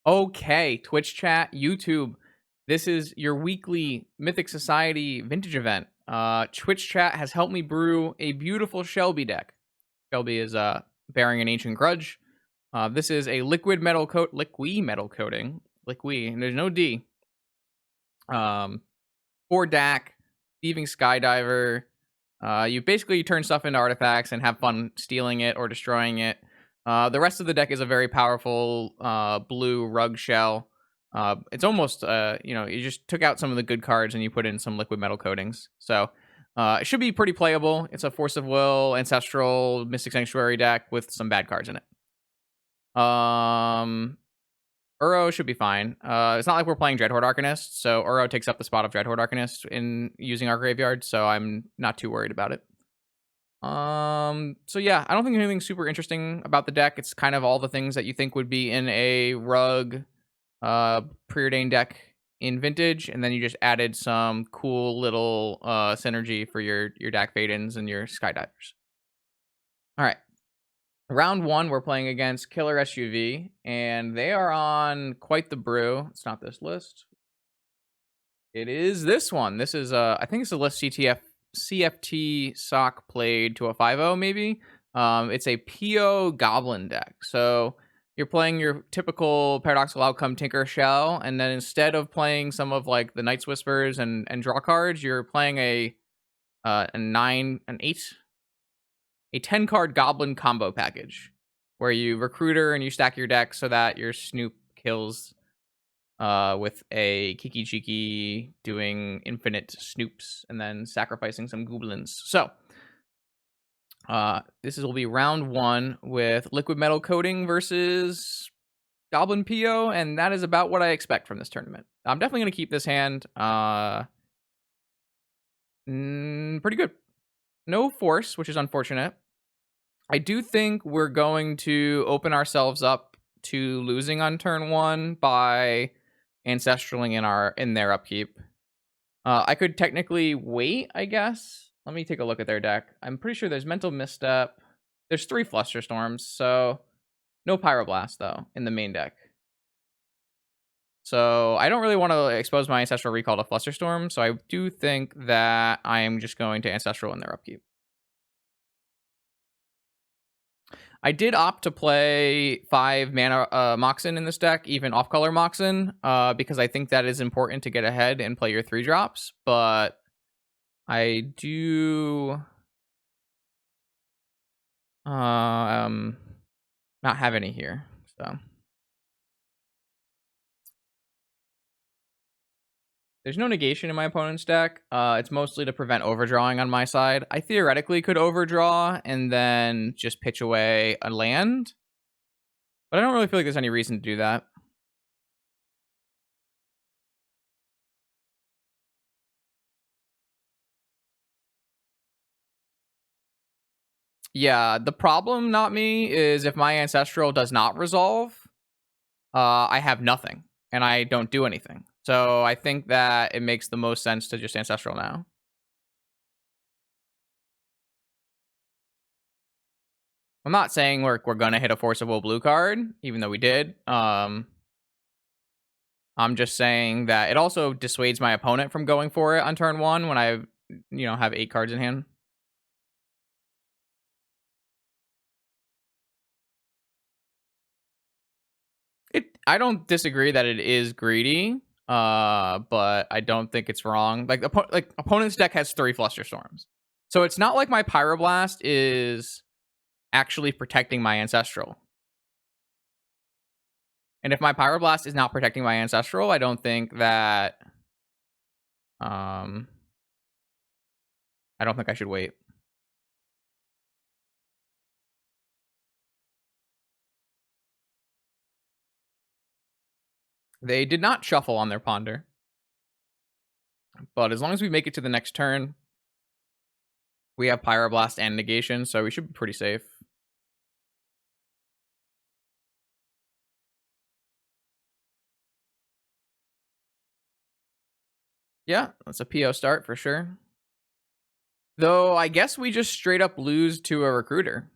Okay, Twitch chat, YouTube. This is your weekly Mythic Society vintage event. Twitch chat has helped me brew a beautiful Shelby deck. Shelby is bearing an ancient grudge. This is a Liquimetal coating. And there's no D. 4 DAC, thieving skydiver. You turn stuff into artifacts and have fun stealing it or destroying it. The rest of the deck is a very powerful blue rug shell. It's almost, you just took out some of the good cards and you put in some Liquimetal coatings. So it should be pretty playable. It's a Force of Will, Ancestral, Mystic Sanctuary deck with some bad cards in it. Uro should be fine. It's not like we're playing Dreadhorde Arcanist, so Uro takes up the spot of Dreadhorde Arcanist in using our graveyard, so I'm not too worried about it. So yeah, I don't think anything super interesting about the deck. It's kind of all the things that you think would be in a rug preordained deck in Vintage, and then you just added some cool little synergy for your Dak Vadens and your Skydivers. All right. Round 1, we're playing against Killer SUV, and they are on quite the brew. It's not this list. It is this one. This is, I think it's a list CFT sock played to a 5-0, maybe. It's a PO Goblin deck. So you're playing your typical Paradoxical Outcome Tinker Shell, and then instead of playing some of like the Night's Whispers and draw cards, you're playing a 10 card Goblin combo package where you Recruiter and you stack your deck so that your Snoop kills with a Kiki Chiki doing infinite Snoops and then sacrificing some Goblins. So this will be round 1 with Liquimetal coating versus Goblin PO, and that is about what I expect from this tournament. I'm definitely going to keep this hand pretty good. No force, which is unfortunate. I do think we're going to open ourselves up to losing on turn 1 by ancestraling in their upkeep. I could technically wait, I guess. Let me take a look at their deck. I'm pretty sure there's Mental Misstep. There's 3 Flusterstorms, so no Pyroblast, though, in the main deck. So I don't really want to expose my Ancestral Recall to Flusterstorm, so I do think that I am just going to Ancestral in their upkeep. I did opt to play 5 mana Moxen in this deck, even off-color Moxen, because I think that is important to get ahead and play your 3-drops, but I do not have any here, so. There's no negation in my opponent's deck. It's mostly to prevent overdrawing on my side. I theoretically could overdraw and then just pitch away a land, but I don't really feel like there's any reason to do that. Yeah, the problem, not me, is if my Ancestral does not resolve, I have nothing, and I don't do anything. So I think that it makes the most sense to just Ancestral now. I'm not saying we're gonna hit a Force of Will blue card, even though we did. I'm just saying that it also dissuades my opponent from going for it on turn 1 when I, have 8 cards in hand. I don't disagree that it is greedy, but I don't think it's wrong. Like opponent's deck has 3 Flusterstorms, so it's not like my Pyroblast is actually protecting my Ancestral. And if my Pyroblast is not protecting my Ancestral, I don't think that I don't think I should wait. They did not shuffle on their Ponder, but as long as we make it to the next turn, we have Pyroblast and Negation, so we should be pretty safe. Yeah, that's a PO start for sure. Though I guess we just straight up lose to a Recruiter.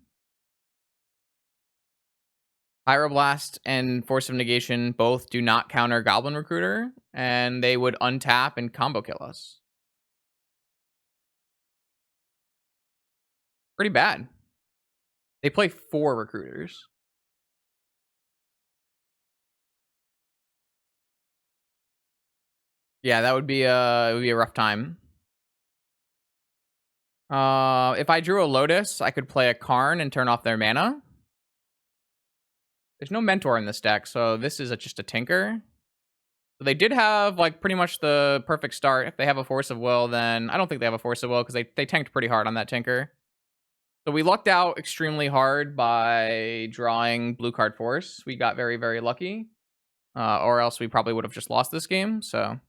Pyroblast and Force of Negation both do not counter Goblin Recruiter, and they would untap and combo kill us. Pretty bad. They play 4 Recruiters. Yeah, that would be it would be a rough time. If I drew a Lotus, I could play a Karn and turn off their mana. There's no Mentor in this deck, so this is just a Tinker. They did have like pretty much the perfect start. If they have a Force of Will, then I don't think they have a Force of Will because they tanked pretty hard on that Tinker. So we lucked out extremely hard by drawing blue card Force. We got very, very lucky. Or else we probably would have just lost this game. So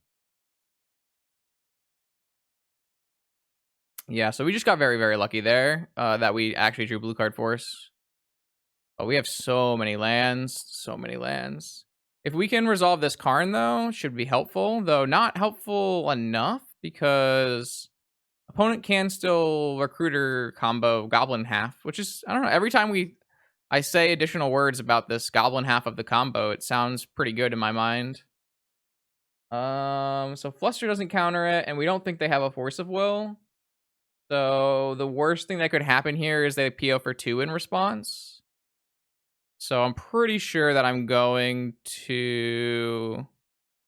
yeah, so we just got very, very lucky there that we actually drew blue card Force. But we have so many lands, so many lands. If we can resolve this Karn, though, should be helpful. Though not helpful enough because opponent can still Recruiter combo Goblin half, which is, I don't know, every time I say additional words about this Goblin half of the combo, it sounds pretty good in my mind. So Fluster doesn't counter it, and we don't think they have a Force of Will. So the worst thing that could happen here is they PO for 2 in response. So I'm pretty sure that I'm going to...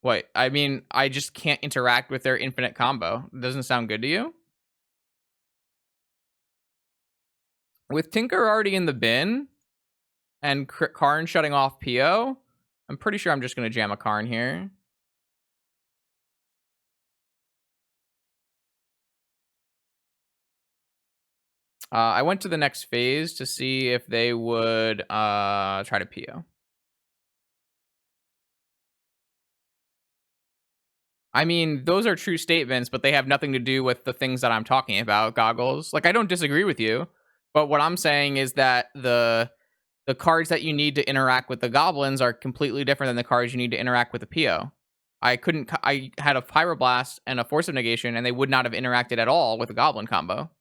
Wait, I mean, I just can't interact with their infinite combo. Doesn't sound good to you? With Tinker already in the bin and Karn shutting off PO, I'm pretty sure I'm just going to jam a Karn here. I went to the next phase to see if they would try to PO. I mean, those are true statements, but they have nothing to do with the things that I'm talking about, Goggles. Like, I don't disagree with you, but what I'm saying is that the cards that you need to interact with the goblins are completely different than the cards you need to interact with the PO. I had a Pyroblast and a Force of Negation, and they would not have interacted at all with a Goblin combo.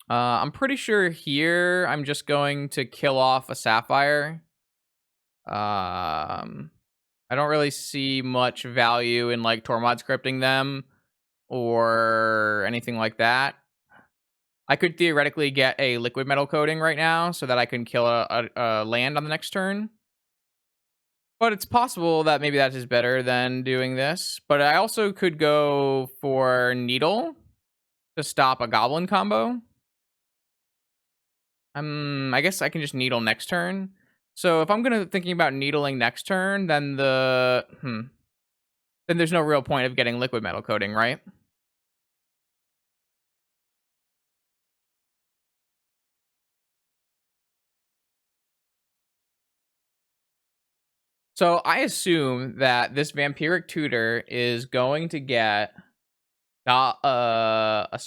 I'm pretty sure here I'm just going to kill off a Sapphire. I don't really see much value in like Tormod scripting them or anything like that. I could theoretically get a Liquimetal coating right now so that I can kill a land on the next turn. But it's possible that maybe that is better than doing this. But I also could go for Needle to stop a Goblin combo. I guess I can just Needle next turn. So if I'm thinking about needling next turn, then then there's no real point of getting Liquimetal coating, right? So I assume that this Vampiric Tutor is going to get a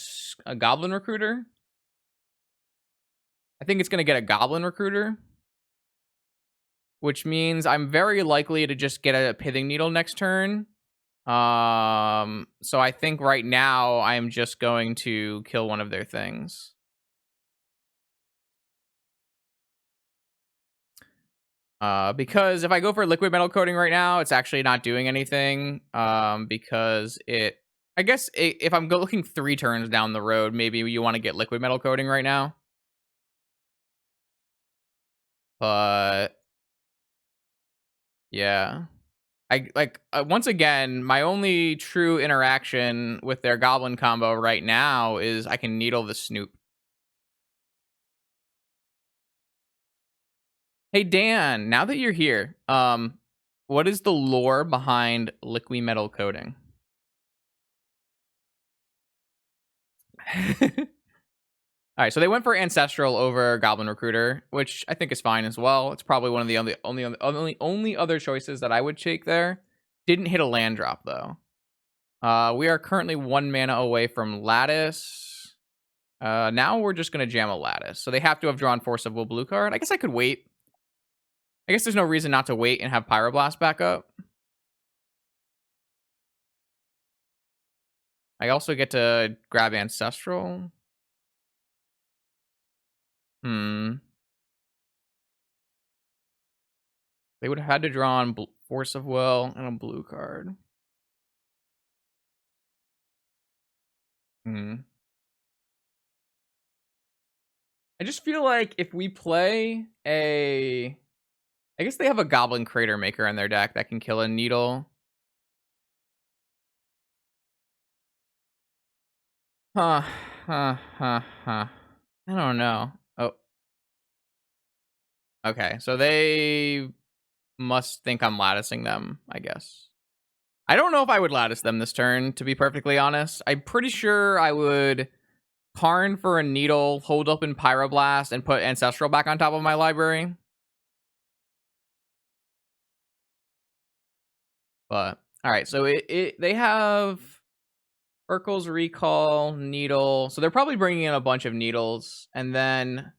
Goblin Recruiter. I think it's going to get a Goblin Recruiter, which means I'm very likely to just get a Pithing Needle next turn. So I think right now I'm just going to kill one of their things. Because if I go for Liquimetal coating right now, it's actually not doing anything. Because I guess if I'm looking 3 turns down the road, maybe you want to get Liquimetal coating right now. But yeah, once again, my only true interaction with their Goblin combo right now is I can Needle the Snoop. Hey Dan, now that you're here, what is the lore behind Liquimetal coating? All right, so they went for Ancestral over Goblin Recruiter, which I think is fine as well. It's probably one of the only other choices that I would take there. Didn't hit a land drop though. We are currently 1 mana away from Lattice. Now we're just gonna jam a Lattice. So they have to have drawn Force of Will blue card. I guess I could wait. I guess there's no reason not to wait and have Pyroblast back up. I also get to grab Ancestral. They would have had to draw on Force of Will and a blue card. I just feel like if we play I guess they have a Goblin Crater Maker in their deck that can kill a Needle. Huh. I don't know. Oh, okay. So they must think I'm latticing them, I guess. I don't know if I would lattice them this turn, to be perfectly honest. I'm pretty sure I would Karn for a Needle, hold up in Pyroblast, and put Ancestral back on top of my library. But, alright, so they have Urkel's Recall, Needle. So they're probably bringing in a bunch of Needles. And then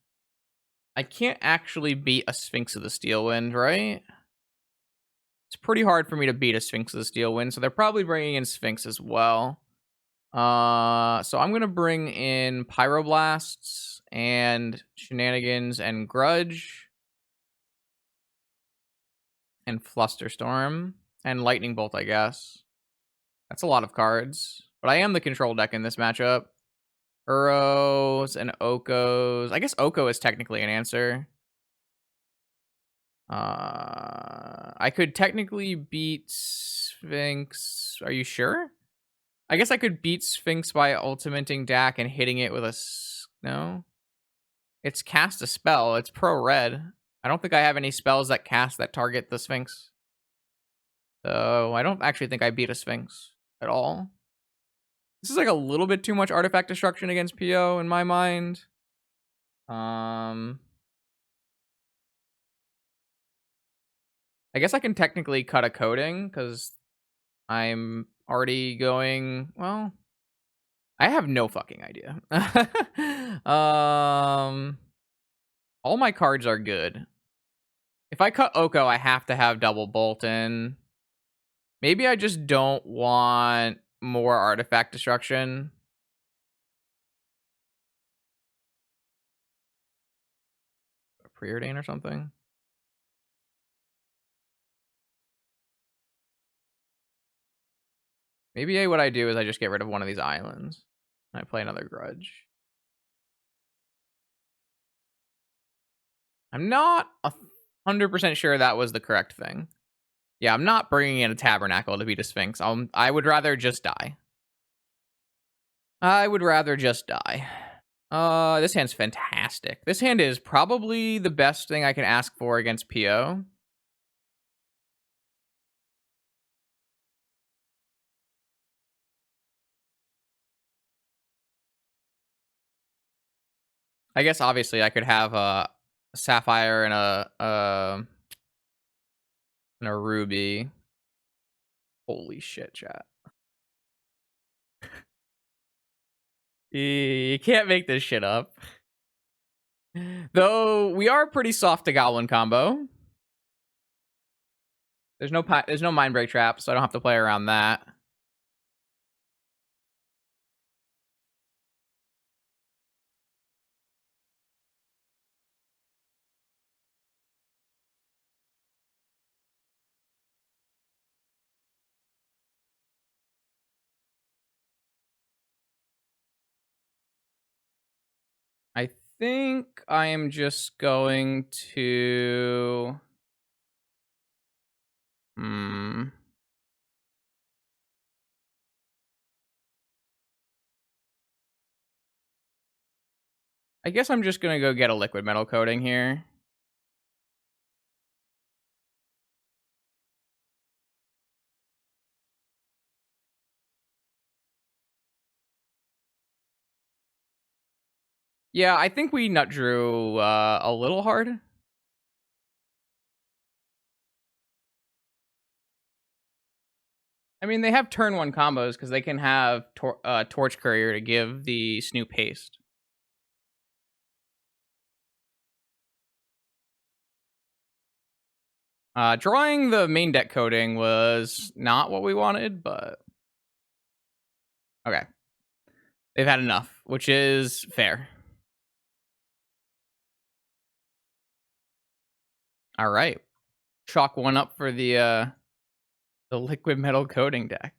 I can't actually beat a Sphinx of the Steel Wind, right? It's pretty hard for me to beat a Sphinx of the Steel Wind. So they're probably bringing in Sphinx as well. So I'm going to bring in Pyroblasts and Shenanigans and Grudge and Flusterstorm and Lightning Bolt, I guess. That's a lot of cards. But I am the control deck in this matchup. Uros and Okos. I guess Oko is technically an answer. I could technically beat Sphinx. Are you sure? I guess I could beat Sphinx by ultimating Dak and hitting it with a... No? It's cast a spell. It's pro red. I don't think I have any spells that cast that target the Sphinx. So I don't actually think I beat a Sphinx at all. This is like a little bit too much artifact destruction against PO in my mind. I guess I can technically cut a coding because I'm already going, well, I have no fucking idea. All my cards are good. If I cut Oko, I have to have double bolt in. Maybe I just don't want more artifact destruction. A Preordain or something. Maybe what I do is I just get rid of one of these islands. And I play another Grudge. I'm not 100% sure that was the correct thing. Yeah, I'm not bringing in a Tabernacle to beat a Sphinx. I would rather just die. I would rather just die. This hand's fantastic. This hand is probably the best thing I can ask for against PO. I guess obviously I could have a Sapphire and a Ruby. Holy shit, chat. You can't make this shit up. Though we are pretty soft to Goblin combo. There's no Mind Break Trap, so I don't have to play around that. I think I am just going to... I guess I'm just going to go get a Liquimetal coating here. Yeah, I think we nut drew a little hard. I mean, they have turn 1 combos because they can have Torch Courier to give the Snoop haste. Drawing the main deck coding was not what we wanted, but... Okay. They've had enough, which is fair. All right. Chalk one up for the liquid metal coating deck.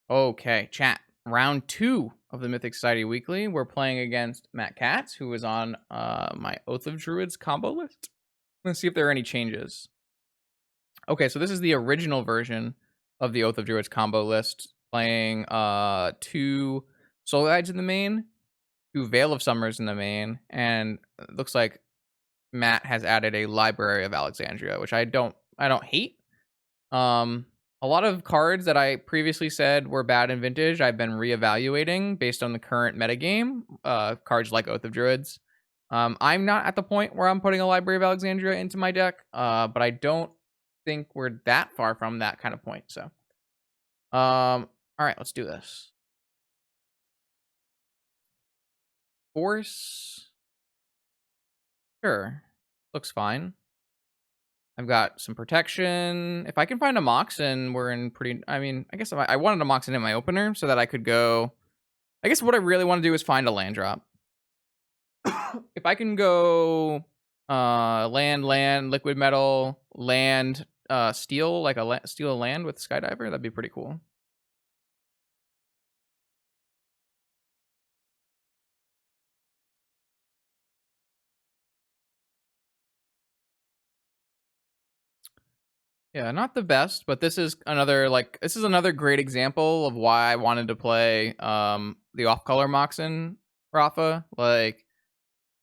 Okay, chat. Round 2 of the Mythic Society Weekly. We're playing against Matt Katz, who is on my Oath of Druids combo list. Let's see if there are any changes. Okay, so this is the original version of the Oath of Druids combo list, playing 2 Soul Guides in the main, 2 Veil of Summers in the main, and it looks like Matt has added a Library of Alexandria, which I don't hate. A lot of cards that I previously said were bad in Vintage, I've been reevaluating based on the current metagame. Cards like Oath of Druids. I'm not at the point where I'm putting a Library of Alexandria into my deck, but I don't think we're that far from that kind of point. So, all right, let's do this. Force. Sure. Looks fine. I've got some protection. If I can find a Moxen, we're in pretty... I mean, I guess I wanted a Moxen in my opener so that I could go... I guess what I really want to do is find a land drop. If I can go land, liquid metal, land, steal, like steal a land with Skydiver, that'd be pretty cool. Yeah, not the best, but this is another great example of why I wanted to play the off-color Moxen Rafa. Like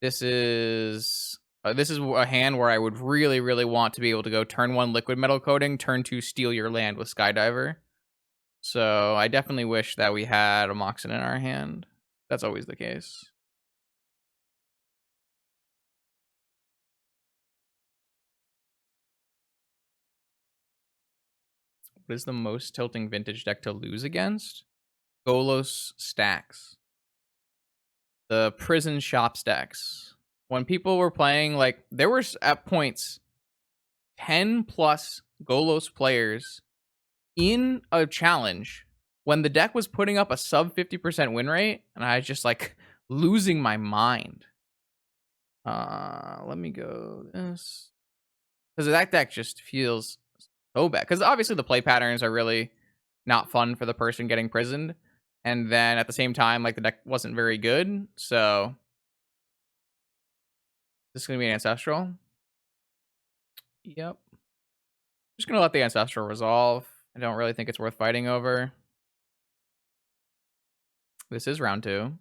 this is a hand where I would really, really want to be able to go turn 1 liquid metal coating, turn 2 steal your land with Skydiver. So I definitely wish that we had a Moxen in our hand. That's always the case. What is the most tilting Vintage deck to lose against? Golos Stacks. The prison shop stacks. When people were playing, like, there were at points 10 plus Golos players in a challenge when the deck was putting up a sub 50% win rate, and I was just like losing my mind. Let me go this, because that deck just feels so bad. Because obviously the play patterns are really not fun for the person getting prisoned, and then at the same time, like, the deck wasn't very good. So this is gonna be an ancestral. Yep. Just gonna let the ancestral resolve. I don't really think it's worth fighting over. This is round 2.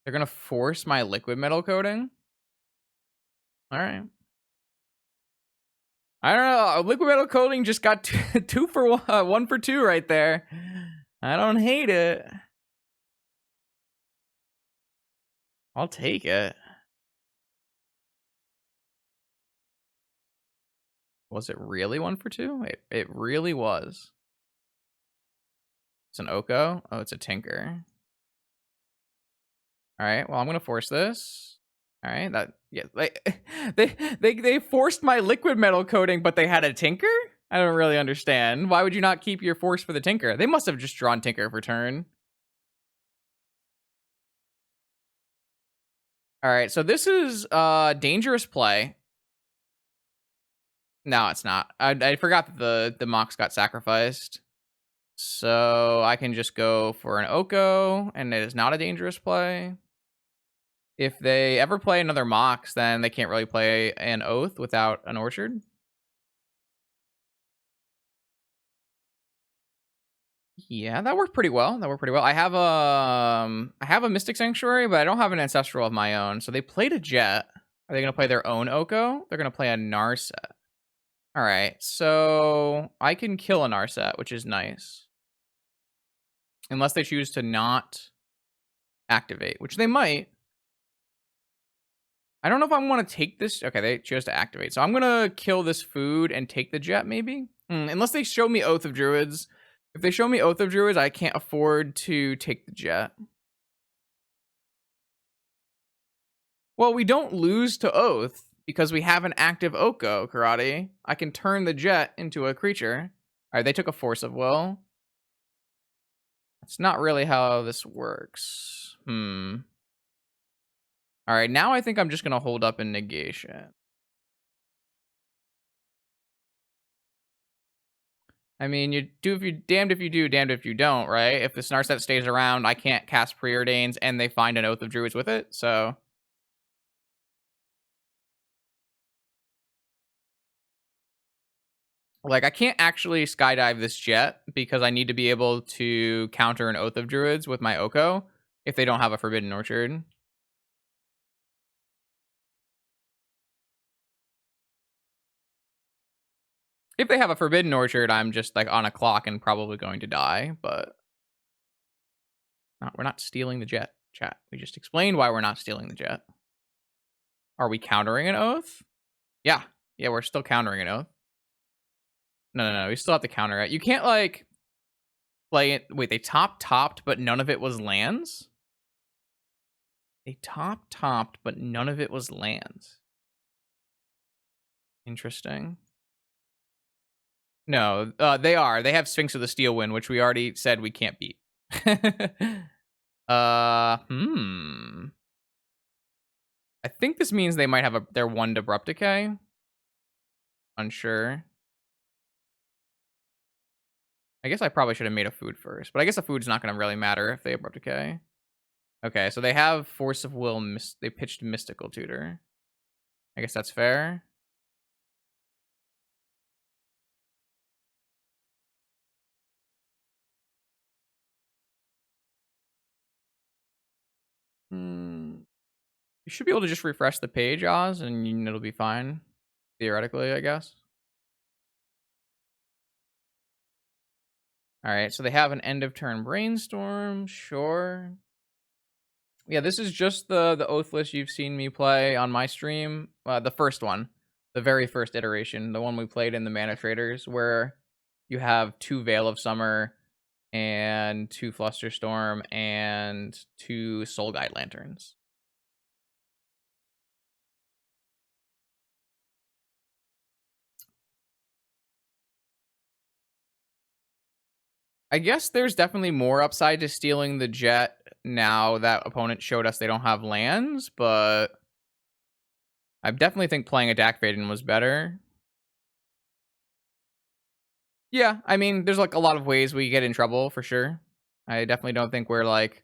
They're gonna force my liquid metal coating. All right. I don't know. Liquid metal coating just got 2 for 1, 1 for 2 right there. I don't hate it. I'll take it. Was it really 1 for 2? It really was. It's an Oko. Oh, it's a Tinker. All right. Well, I'm gonna force this. All right. They forced my liquid metal coating, but they had a Tinker. I don't really understand. Why would you not keep your force for the Tinker? They must have just drawn Tinker for turn. All right. So this is dangerous play. No, it's not. I forgot that the Mox got sacrificed. So I can just go for an Oko, and it is not a dangerous play. If they ever play another Mox, then they can't really play an Oath without an Orchard. Yeah, that worked pretty well. I have a Mystic Sanctuary, but I don't have an Ancestral of my own. So they played a Jet. Are they gonna play their own Oko? They're gonna play a Narset. All right, so I can kill a Narset, which is nice. Unless they choose to not activate, which they might. I don't know if I want to take this. Okay, they chose to activate. So I'm going to kill this food and take the Jet, maybe? Unless they show me Oath of Druids. If they show me Oath of Druids, I can't afford to take the Jet. Well, we don't lose to Oath because we have an active Oko, Karate. I can turn the Jet into a creature. Alright, they took a force of will. That's not really how this works. Alright, now I think I'm just gonna hold up in negation. I mean, you do if you damned if you do, damned if you don't, right? If the Snarset stays around, I can't cast Preordains, and they find an Oath of Druids with it, so... Like, I can't actually skydive this jet, because I need to be able to counter an Oath of Druids with my Oko, if they don't have a Forbidden Orchard. If they have a Forbidden Orchard, I'm just, like, on a clock and probably going to die, but... we're not stealing the jet, chat. We just explained why we're not stealing the jet. Are we countering an Oath? Yeah. Yeah, we're still countering an Oath. No. We still have to counter it. You can't, like, play it... Wait, they topped, but none of it was lands? They topped, but none of it was lands. Interesting. No, they are. They have Sphinx of the Steel Wind, which we already said we can't beat. I think this means they might have their 1 Abrupt Decay. Unsure. I guess I probably should have made a food first, but I guess a food's not going to really matter if they Abrupt Decay. Okay, so they have Force of Will. They pitched Mystical Tutor. I guess that's fair. You should be able to just refresh the page, Oz, and it'll be fine. Theoretically, I guess. Alright, so they have an end of turn brainstorm, sure. Yeah, this is just the Oathless you've seen me play on my stream. The first one. The very first iteration. The one we played in the Mana Traders, where you have 2 Veil of Summer, and 2 Flusterstorm, and 2 Soul Guide Lanterns. I guess there's definitely more upside to stealing the jet now that opponent showed us they don't have lands, but I definitely think playing a Dak Vaden was better. Yeah, I mean, there's like a lot of ways we get in trouble for sure. I definitely don't think we're like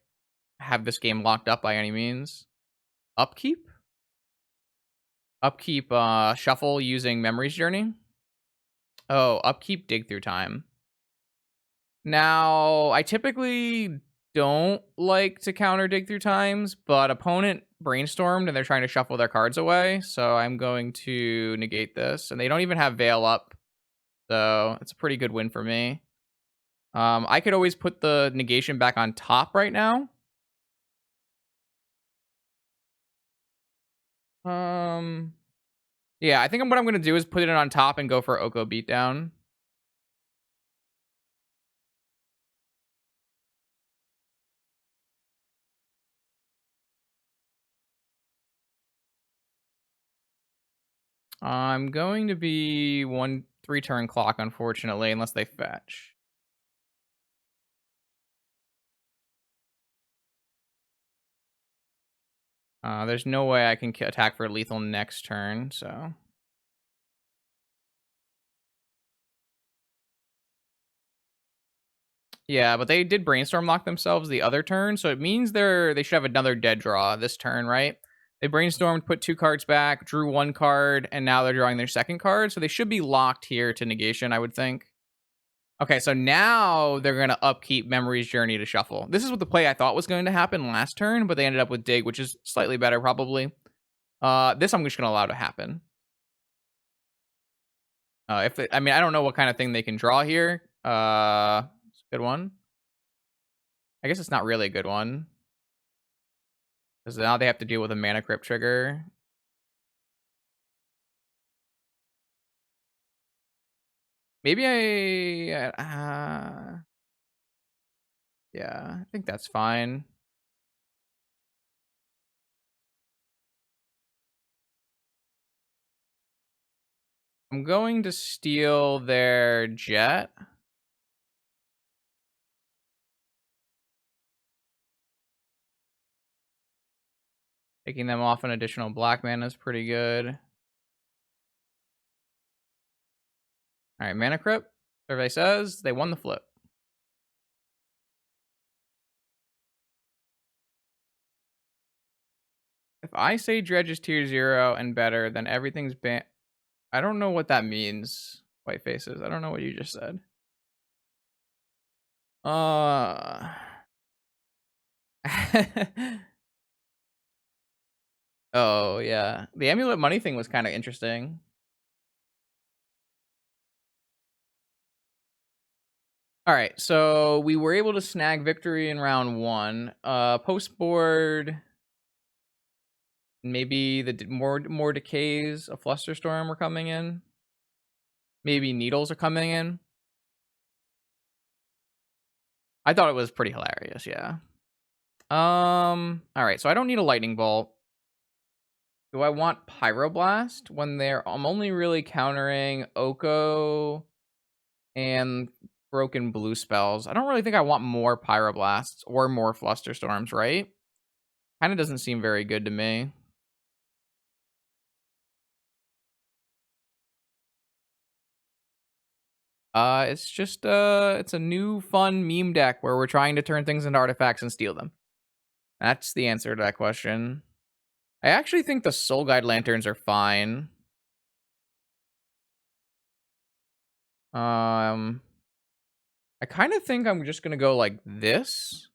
have this game locked up by any means. Upkeep? Upkeep shuffle using Memory's Journey. Oh, upkeep dig through time. Now, I typically don't like to counter dig through times, but opponent brainstormed and they're trying to shuffle their cards away, so I'm going to negate this. And they don't even have Veil up, so it's a pretty good win for me. I could always put the negation back on top right now. Yeah, I think what I'm going to do is put it on top and go for Oko Beatdown. I'm going to be 3 turn clock, unfortunately, unless they fetch. There's no way I can attack for lethal next turn, so... Yeah, but they did brainstorm lock themselves the other turn, so it means they should have another dead draw this turn, right? They brainstormed, put 2 cards back, drew 1 card, and now they're drawing their second card, so they should be locked here to negation, I would think. Okay, so now they're going to upkeep Memory's Journey to shuffle. This is what the play I thought was going to happen last turn, but they ended up with Dig, which is slightly better, probably. This I'm just going to allow to happen. I don't know what kind of thing they can draw here. It's a good one. I guess it's not really a good one. Because now they have to deal with a Mana Crypt trigger. Maybe yeah, I think that's fine. I'm going to steal their jet. Taking them off an additional black mana is pretty good. Alright, Mana Crypt. Survey says they won the flip. If I say Dredge is tier 0 and better, then everything's banned. I don't know what that means, white faces. I don't know what you just said. Oh, yeah. The amulet money thing was kind of interesting. All right, so we were able to snag victory in round 1. Post board, maybe the more decays, a Flusterstorm are coming in. Maybe needles are coming in. I thought it was pretty hilarious, yeah. All right, so I don't need a lightning bolt. Do I want Pyroblast when I'm only really countering Oko and broken blue spells? I don't really think I want more Pyroblasts or more Flusterstorms, right? Kind of doesn't seem very good to me. It's just it's a new fun meme deck where we're trying to turn things into artifacts and steal them. That's the answer to that question. I actually think the Soul Guide Lanterns are fine. I kind of think I'm just gonna go like this.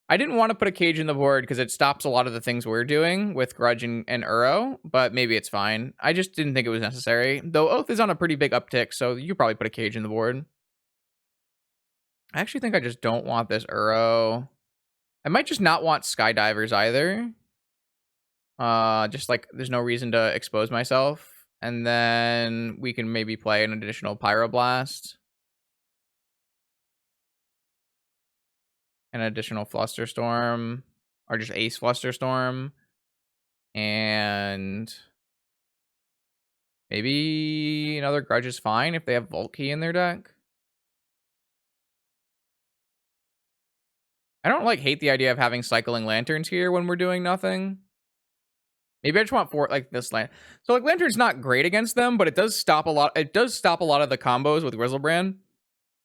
I didn't want to put a cage in the board because it stops a lot of the things we're doing with Grudge and Uro, but maybe it's fine. I just didn't think it was necessary. Though Oath is on a pretty big uptick, so you probably put a cage in the board. I actually think I just don't want this Uro. I might just not want Skydivers either. Just like there's no reason to expose myself. And then we can maybe play an additional Pyroblast. An additional Flusterstorm. Or just Ace Flusterstorm. And maybe another Grudge is fine if they have Vault Key in their deck. I don't hate the idea of having cycling lanterns here when we're doing nothing. Maybe I just want this land. So Lantern's not great against them, but it does stop a lot. It does stop a lot of the combos with Grizzlebrand.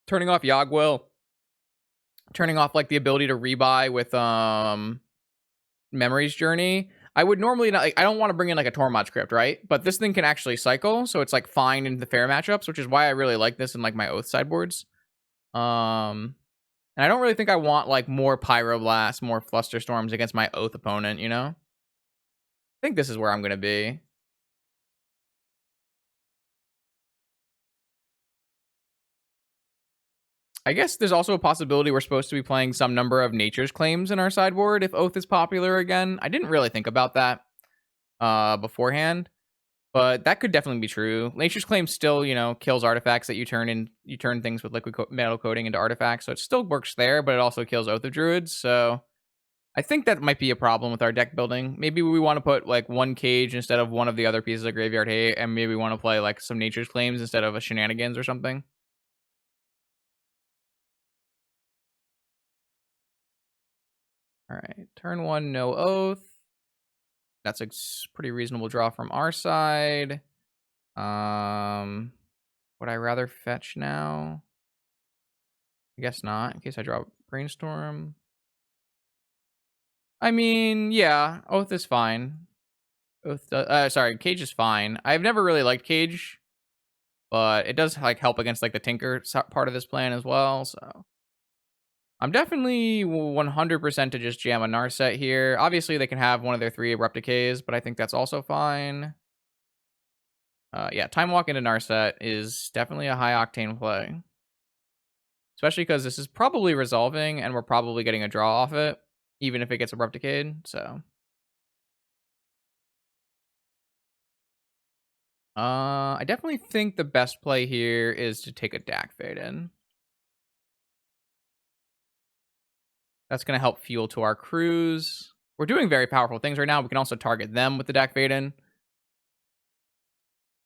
Turning off Yogwill. Turning off the ability to rebuy with Memory's Journey. I would normally not. I don't want to bring in a Tormod's Crypt, right? But this thing can actually cycle, so it's fine in the fair matchups, which is why I really like this in my Oath sideboards. And I don't really think I want more Pyroblast, more Flusterstorms against my Oath opponent, you know? I think this is where I'm going to be. I guess there's also a possibility we're supposed to be playing some number of Nature's Claims in our sideboard if Oath is popular again. I didn't really think about that beforehand, but that could definitely be true. Nature's Claim still, kills artifacts that you turn things with Liquimetal coating into artifacts, so it still works there, but it also kills Oath of Druids, so I think that might be a problem with our deck building. Maybe we want to put one cage instead of one of the other pieces of Graveyard Hate, and maybe we want to play some Nature's Claims instead of a Shenanigans or something. All right, turn 1, no Oath. That's a pretty reasonable draw from our side. Would I rather fetch now? I guess not, in case I draw Brainstorm. I mean, yeah, Oath is fine. Cage is fine. I've never really liked Cage, but it does help against the Tinker part of this plan as well, so I'm definitely 100% to just jam a Narset here. Obviously, they can have one of their 3 Abrupt Decays, but I think that's also fine. Yeah, Time Walk into Narset is definitely a high octane play. Especially because this is probably resolving, and we're probably getting a draw off it, even if it gets Abrupt Decayed, so I definitely think the best play here is to take a Dak Fade in. That's going to help fuel to our crews. We're doing very powerful things right now. We can also target them with the Dak Fade in.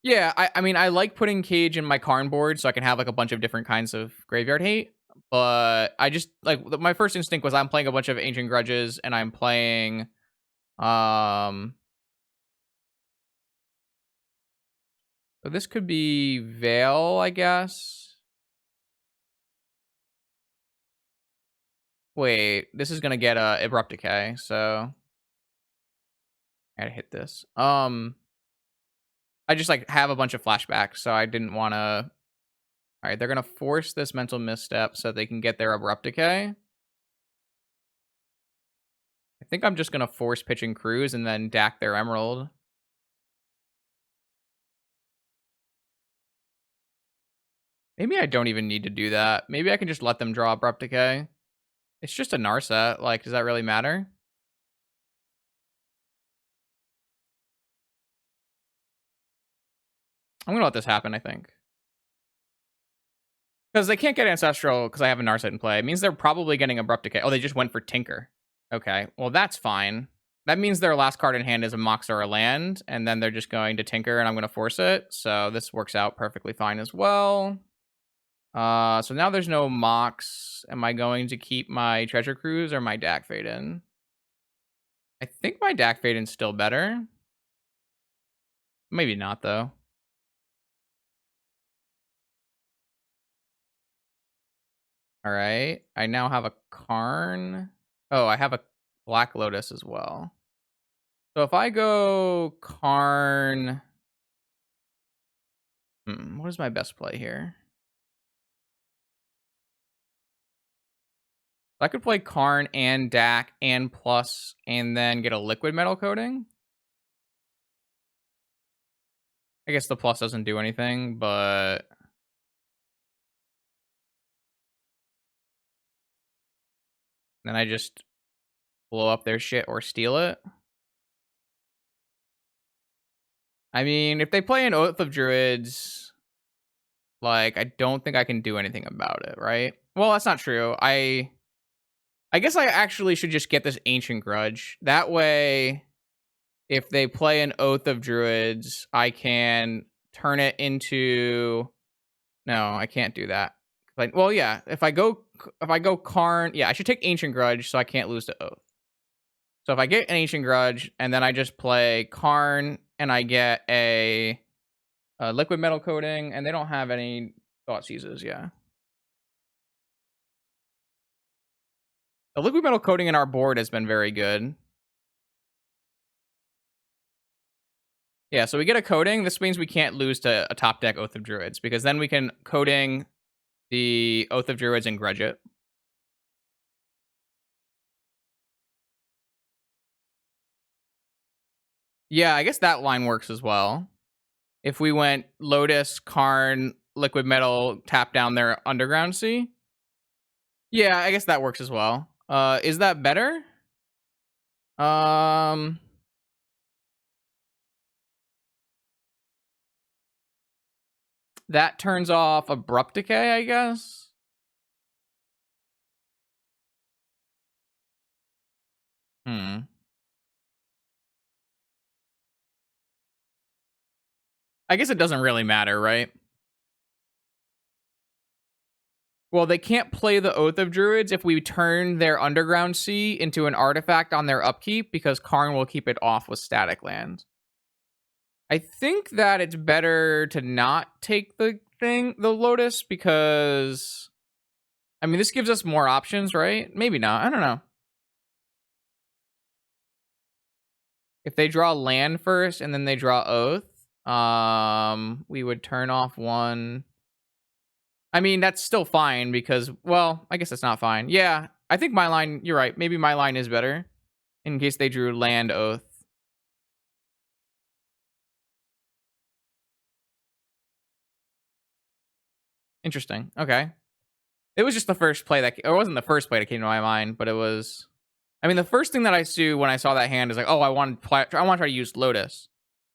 Yeah, I mean, I like putting Cage in my Karn board so I can have a bunch of different kinds of Graveyard Hate. But I just, my first instinct was I'm playing a bunch of Ancient Grudges and I'm playing So this could be Veil, I guess. Wait, this is gonna get a Abrupt Decay, so I gotta hit this. I just like have a bunch of flashbacks, so I didn't wanna. Alright, they're gonna force this mental misstep so they can get their Abrupt Decay. I think I'm just gonna force pitch and cruise and then DAC their Emerald. Maybe I don't even need to do that. Maybe I can just let them draw Abrupt Decay. It's just a Narset. Like, does that really matter? I'm gonna let this happen, I think. Because they can't get Ancestral because I have a Narset in play. It means they're probably getting Abrupt Decay. Oh, they just went for Tinker. Okay, well, that's fine. That means their last card in hand is a Mox or a land, and then they're just going to Tinker, and I'm going to force it. So this works out perfectly fine as well. So now there's no Mox. Am I going to keep my Treasure Cruise or my Dak Faden? I think my Dak Faden's still better. Maybe not, though. All right. I now have a Karn. Oh, I have a Black Lotus as well. So if I go Karn... what is my best play here? I could play Karn and Dak and Plus and then get a Liquimetal coating. I guess the Plus doesn't do anything, but... then I just blow up their shit or steal it. I mean, if they play an Oath of Druids, like, I don't think I can do anything about it, right? Well, that's not true. I guess I actually should just get this Ancient Grudge. That way, if they play an Oath of Druids, I can turn it into... no, I can't do that. Like, well, yeah, if I go Karn, yeah, I should take Ancient Grudge so I can't lose to Oath. So if I get an Ancient Grudge and then I just play Karn and I get a Liquimetal coating, and they don't have any Thought Seizes, yeah. The Liquimetal coating in our board has been very good. Yeah, so we get a coating. This means we can't lose to a top deck Oath of Druids, because then we can coating the Oath of Druids and grudge it. Yeah, I guess that line works as well. If we went Lotus, Karn, Liquimetal, tap down their Underground Sea. Yeah, I guess that works as well. Is that better? That turns off Abrupt Decay, I guess. I guess it doesn't really matter, right? Well, they can't play the Oath of Druids if we turn their Underground Sea into an artifact on their upkeep, because Karn will keep it off with static lands. I think that it's better to not take the Lotus, because... I mean, this gives us more options, right? Maybe not. I don't know. If they draw land first and then they draw Oath, we would turn off one. I mean, that's still fine because, well, I guess that's not fine. Yeah, I think my line, you're right. Maybe my line is better in case they drew land Oath. Interesting. Okay. It was just the first play that, or it wasn't the first play that came to my mind, but it was, I mean, the first thing that I see when I saw that hand is like, oh, I want to try to use Lotus.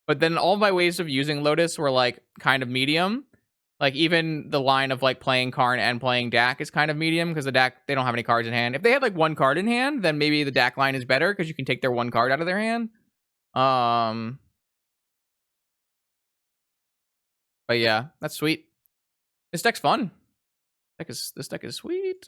But then all my ways of using Lotus were like kind of medium. Like even the line of like playing Karn and playing Dak is kind of medium because the Dak, they don't have any cards in hand. If they had like one card in hand, then maybe the Dak line is better because you can take their one card out of their hand. But yeah, that's sweet. This deck's fun. This deck is sweet.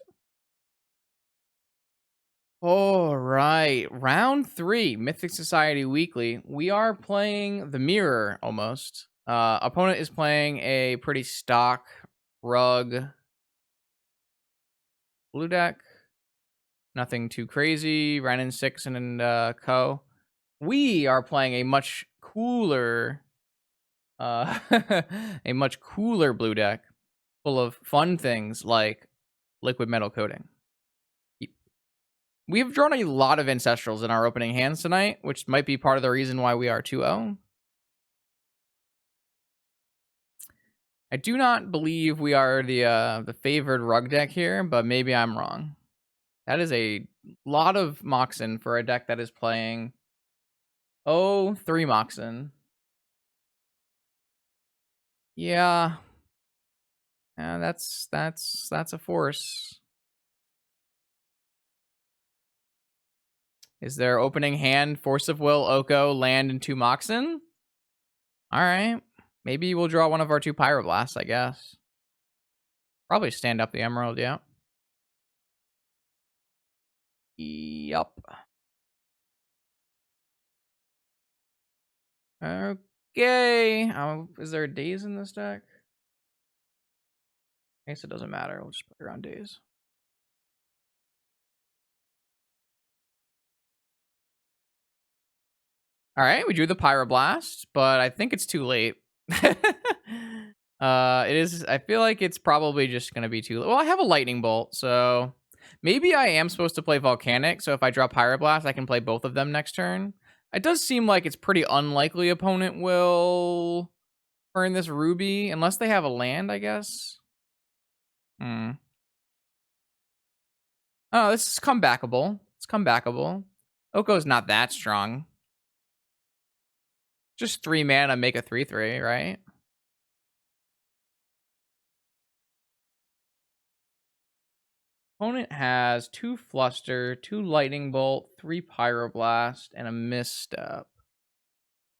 All right, round 3, Mythic Society Weekly. We are playing the mirror almost. Opponent is playing a pretty stock rug blue deck. Nothing too crazy. Renin 6 and co. We are playing a much cooler, a much cooler blue deck, full of fun things like liquid metal coating. We've drawn a lot of Ancestrals in our opening hands tonight, which might be part of the reason why we are 2-0. I do not believe we are the favored rug deck here, but maybe I'm wrong. That is a lot of Moxen for a deck that is playing 3 Moxen. Yeah. That's a force. Is there opening hand, Force of Will, Oko, land, and 2 Moxen? Alright. Maybe we'll draw one of our 2 Pyroblasts, I guess. Probably stand up the Emerald, yeah. Yup. Okay. Is there days in this deck? I guess it doesn't matter. We'll just play around days. All right, we drew the Pyroblast, but I think it's too late. It is. I feel like it's probably just gonna be too late. Well, I have a Lightning Bolt, so maybe I am supposed to play Volcanic. So if I draw Pyroblast, I can play both of them next turn. It does seem like it's pretty unlikely opponent will burn this Ruby unless they have a land, I guess. Oh, this is comebackable. It's comebackable. Oko's not that strong. Just 3 mana, make a 3/3, right? Opponent has 2 Fluster, 2 Lightning Bolt, 3 Pyroblast, and a Misstep.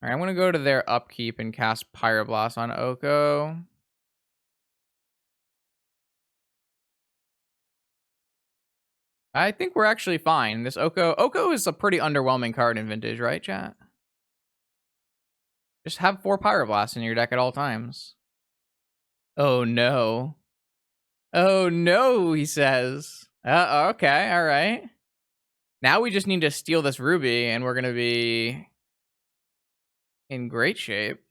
Alright, I'm gonna go to their upkeep and cast Pyroblast on Oko. I think we're actually fine. This Oko is a pretty underwhelming card in Vintage, right, chat? Just have 4 Pyroblasts in your deck at all times. Oh no. Oh no, he says. Okay, alright. Now we just need to steal this Ruby, and we're gonna be in great shape.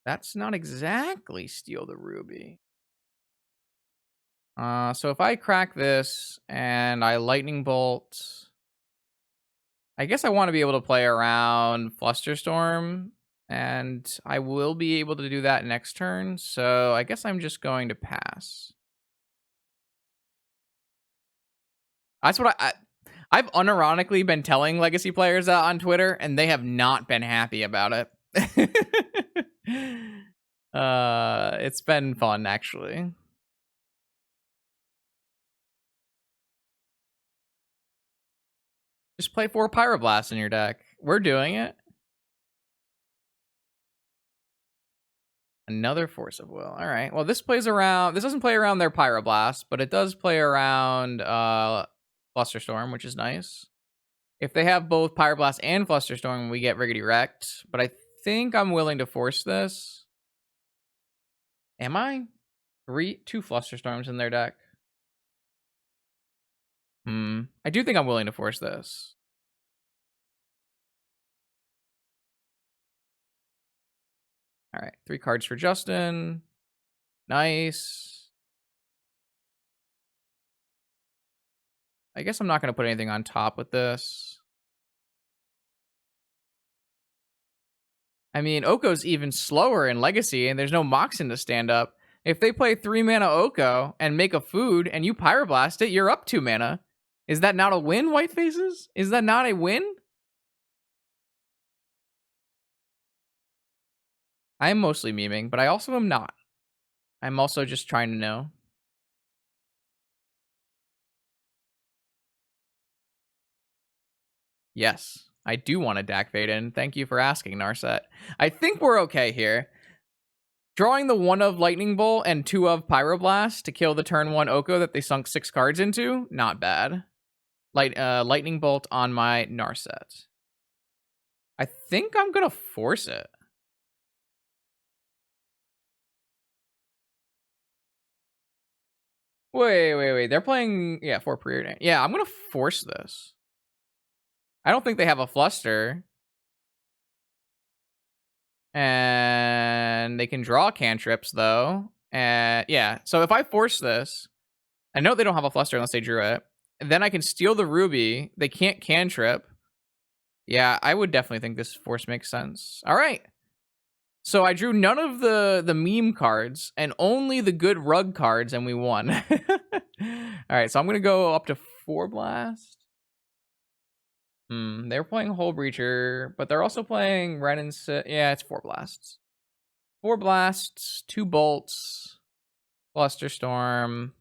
That's not exactly steal the Ruby. So if I crack this and I Lightning Bolt, I guess I want to be able to play around Flusterstorm, and I will be able to do that next turn. So I guess I'm just going to pass. That's what I've unironically been telling Legacy players that on Twitter, and they have not been happy about it. It's been fun, actually. Just play 4 Pyroblasts in your deck. We're doing it. Another Force of Will. All right. Well, this plays around. This doesn't play around their Pyroblast, but it does play around Flusterstorm, which is nice. If they have both Pyroblast and Flusterstorm, we get Riggedy Wrecked. But I think I'm willing to force this. Am I? 2 Flusterstorms in their deck. I do think I'm willing to force this. All right. 3 cards for Justin. Nice. I guess I'm not going to put anything on top with this. I mean, Oko's even slower in Legacy, and there's no Moxen to stand up. If they play 3 mana Oko and make a food, and you Pyroblast it, you're up 2 mana. Is that not a win, White Faces? Is that not a win? I am mostly memeing, but I also am not. I'm also just trying to know. Yes, I do want a Dak Fade in. Thank you for asking, Narset. I think we're okay here. Drawing the 1 of Lightning Bolt and 2 of Pyroblast to kill the turn 1 Oko that they sunk 6 cards into, not bad. Lightning Bolt on my Narset. I think I'm gonna force it. Wait. They're playing, yeah, 4 preordained. Yeah, I'm gonna force this. I don't think they have a Fluster. And they can draw cantrips, though. And yeah, so if I force this, I know they don't have a Fluster unless they drew it. And then I can steal the Ruby. They can't cantrip. Yeah, I would definitely think this force makes sense. All right. So I drew none of the meme cards and only the good rug cards, and we won. All right, so I'm gonna go up to 4 blast. They're playing Hull Breacher, but they're also playing Ren and yeah, it's 4 blasts. 4 blasts, 2 bolts, Fluster Storm.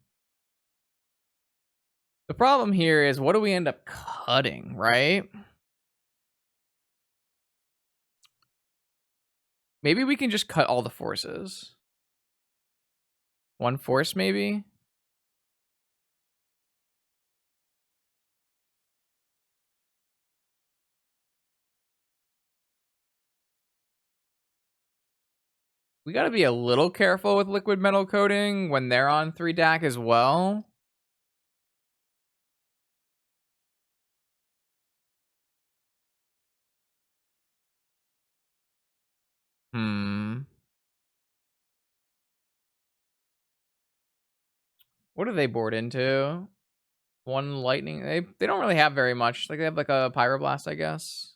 The problem here is, what do we end up cutting, right? Maybe we can just cut all the forces. 1 force, maybe? We gotta be a little careful with Liquimetal coating when they're on 3 DAC as well. What do they board into? 1 lightning. They don't really have very much. Like, they have like a Pyroblast, I guess.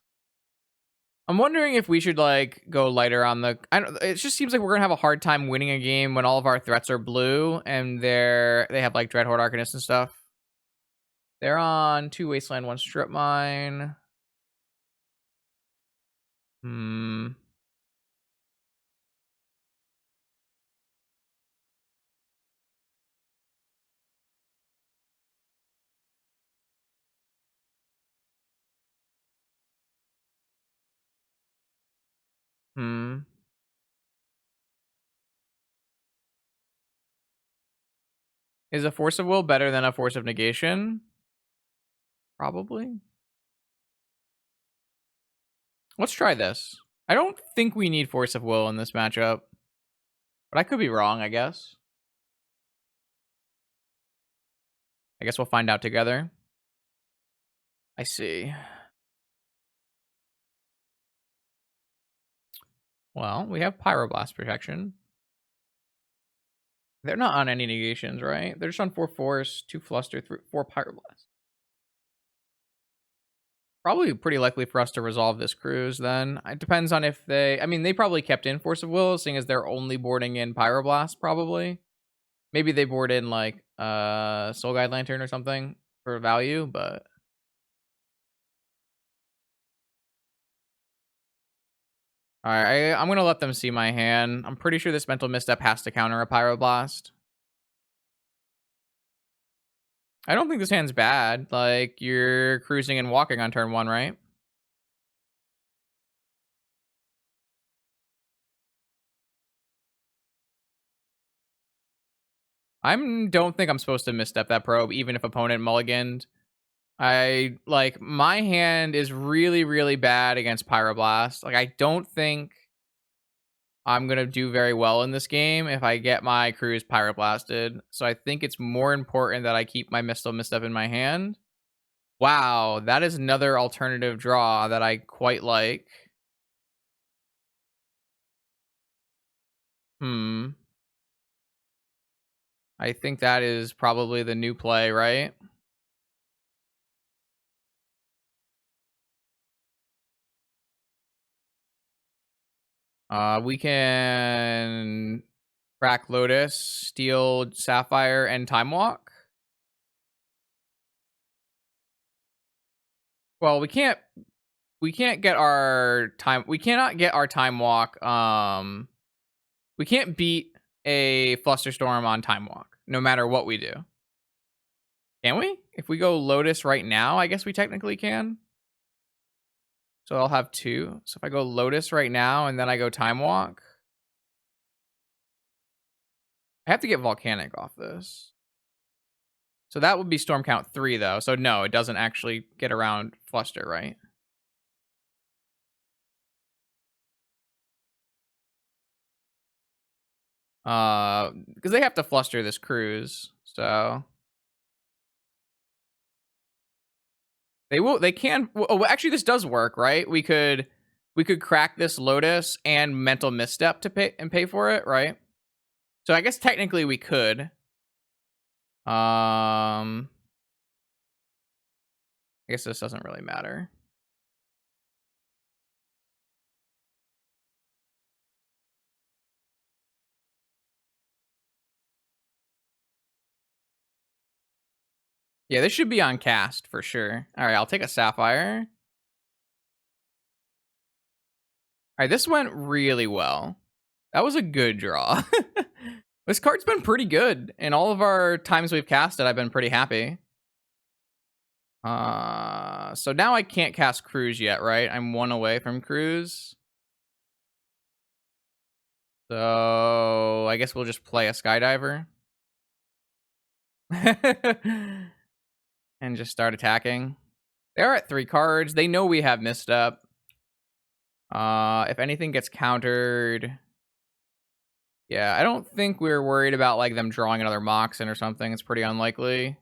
I'm wondering if we should like go lighter on the. It just seems like we're gonna have a hard time winning a game when all of our threats are blue and they have like Dreadhorde Arcanist and stuff. They're on 2 Wasteland, 1 Strip Mine. Is a Force of Will better than a Force of Negation? Probably. Let's try this. I don't think we need Force of Will in this matchup, but I could be wrong, I guess. I guess we'll find out together. I see. Well, we have Pyroblast protection. They're not on any negations, right? They're just on 4 Force, 2 Fluster, 4 Pyroblast. Probably pretty likely for us to resolve this cruise then. It depends on if they... I mean, they probably kept in Force of Will, seeing as they're only boarding in Pyroblast, probably. Maybe they board in, like, Soul Guide Lantern or something for value, but... Alright, I'm gonna let them see my hand. I'm pretty sure this Mental Misstep has to counter a Pyroblast. I don't think this hand's bad. Like, you're cruising and walking on turn 1, right? Don't think I'm supposed to misstep that probe, even if opponent mulliganed. My hand is really, really bad against Pyroblast. Like, I don't think I'm gonna do very well in this game if I get my cruise Pyroblasted. So I think it's more important that I keep my Misstep in my hand. Wow, that is another alternative draw that I quite like. I think that is probably the new play, right? We can crack Lotus, steal Sapphire, and Time Walk. Well, we can't get our time. We cannot get our Time Walk. We can't beat a Flusterstorm on Time Walk, no matter what we do. Can we? If we go Lotus right now, I guess we technically can. So I'll have 2. So if I go Lotus right now and then I go Time Walk. I have to get Volcanic off this. So that would be Storm Count 3, though. So no, it doesn't actually get around Fluster, right? Because they have to Fluster this cruise, so they will. They can. Oh, actually, this does work, right? We could crack this Lotus and Mental Misstep to pay for it, right? So I guess technically we could. I guess this doesn't really matter. Yeah, this should be on cast for sure. All right, I'll take a Sapphire. All right, this went really well. That was a good draw. This card's been pretty good. In all of our times we've cast it, I've been pretty happy. So now I can't cast Cruise yet, right? I'm one away from Cruise. So I guess we'll just play a Skydiver. And just start attacking. They're at 3 cards. They know we have Misstep. If anything gets countered... Yeah, I don't think we're worried about like them drawing another Moxen or something. It's pretty unlikely.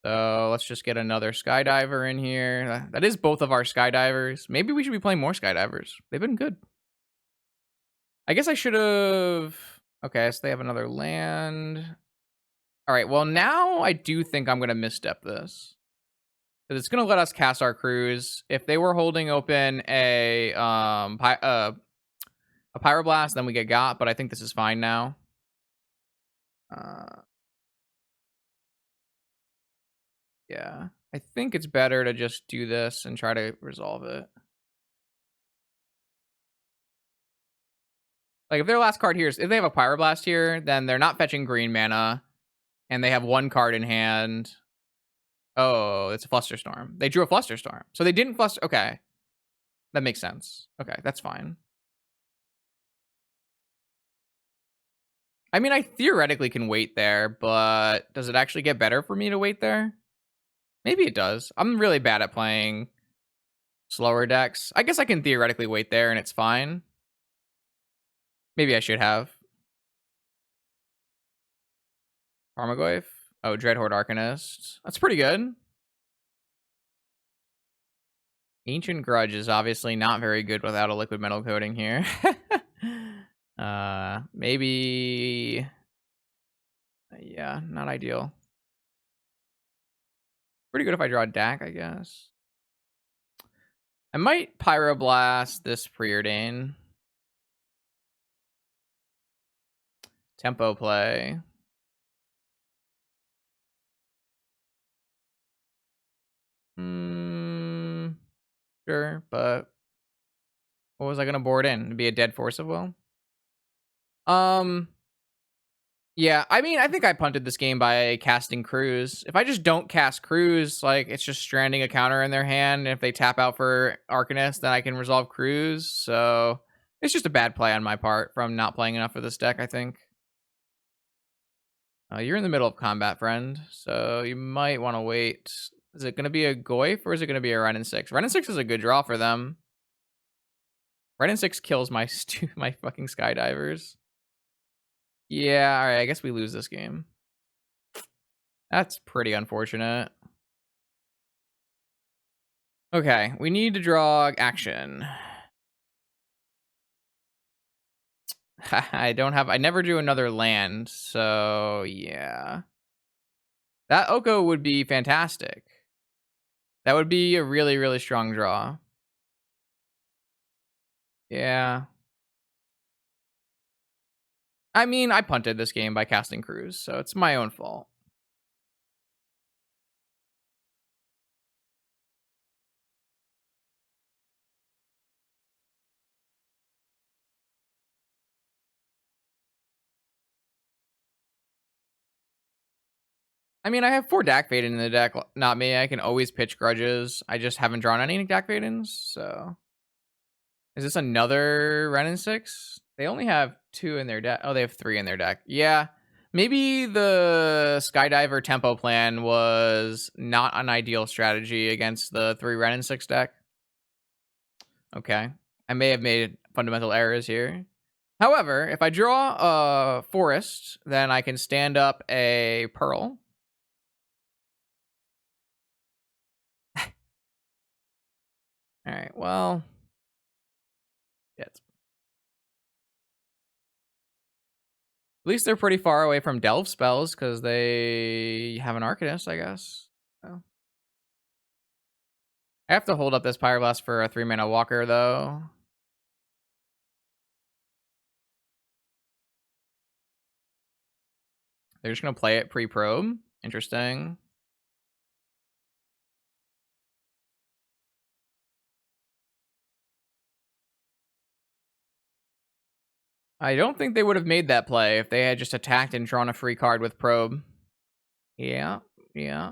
So let's just get another Skydiver in here. That is both of our Skydivers. Maybe we should be playing more Skydivers. They've been good. I guess I should have... Okay, so they have another land. All right, well, now I do think I'm going to misstep this. Because it's going to let us cast our cruise. If they were holding open a Pyroblast, then we get got, but I think this is fine now. Yeah, I think it's better to just do this and try to resolve it. Like, if their last card here is... If they have a Pyroblast here, then they're not fetching green mana, and they have 1 card in hand. Oh, it's a Flusterstorm. They drew a Flusterstorm. So they didn't Fluster... Okay. That makes sense. Okay, that's fine. I mean, I theoretically can wait there, but does it actually get better for me to wait there? Maybe it does. I'm really bad at playing slower decks. I guess I can theoretically wait there and it's fine. Maybe I should have. Tarmogoyf. Oh, Dreadhorde Arcanist. That's pretty good. Ancient Grudge is obviously not very good without a Liquimetal coating here. Maybe... Yeah, not ideal. Pretty good if I draw a DAC, I guess. I might Pyroblast this Preordain. Tempo play. Sure, but what was I gonna board in? To be a dead Force of Will? Yeah, I mean, I think I punted this game by casting Cruise. If I just don't cast Cruise, like, it's just stranding a counter in their hand. And if they tap out for Arcanist, then I can resolve Cruise. So it's just a bad play on my part from not playing enough of this deck, I think. You're in the middle of combat, friend, so you might want to wait. Is it going to be a Goyf or is it going to be a Renin 6? Renin 6 is a good draw for them. Renin 6 kills my my fucking Skydivers. Yeah, all right, I guess we lose this game. That's pretty unfortunate. Okay, we need to draw action. I never drew another land, so yeah. That Oko would be fantastic. That would be a really, really strong draw. Yeah. I mean, I punted this game by casting Cruise, so it's my own fault. I mean, I have 4 Dak Vaden in the deck. Not me. I can always pitch Grudges. I just haven't drawn any Dak Vadens, so... Is this another Renin 6? They only have 2 in their deck. Oh, they have 3 in their deck. Yeah. Maybe the Skydiver tempo plan was not an ideal strategy against the 3 Renin 6 deck. Okay. I may have made fundamental errors here. However, if I draw a forest, then I can stand up a pearl. All right, well, yeah, at least they're pretty far away from delve spells because they have an Arcanist, I guess. Oh. I have to hold up this Pyroblast for a 3-mana walker, though. They're just going to play it pre-probe. Interesting. I don't think they would have made that play if they had just attacked and drawn a free card with probe. Yeah, yeah.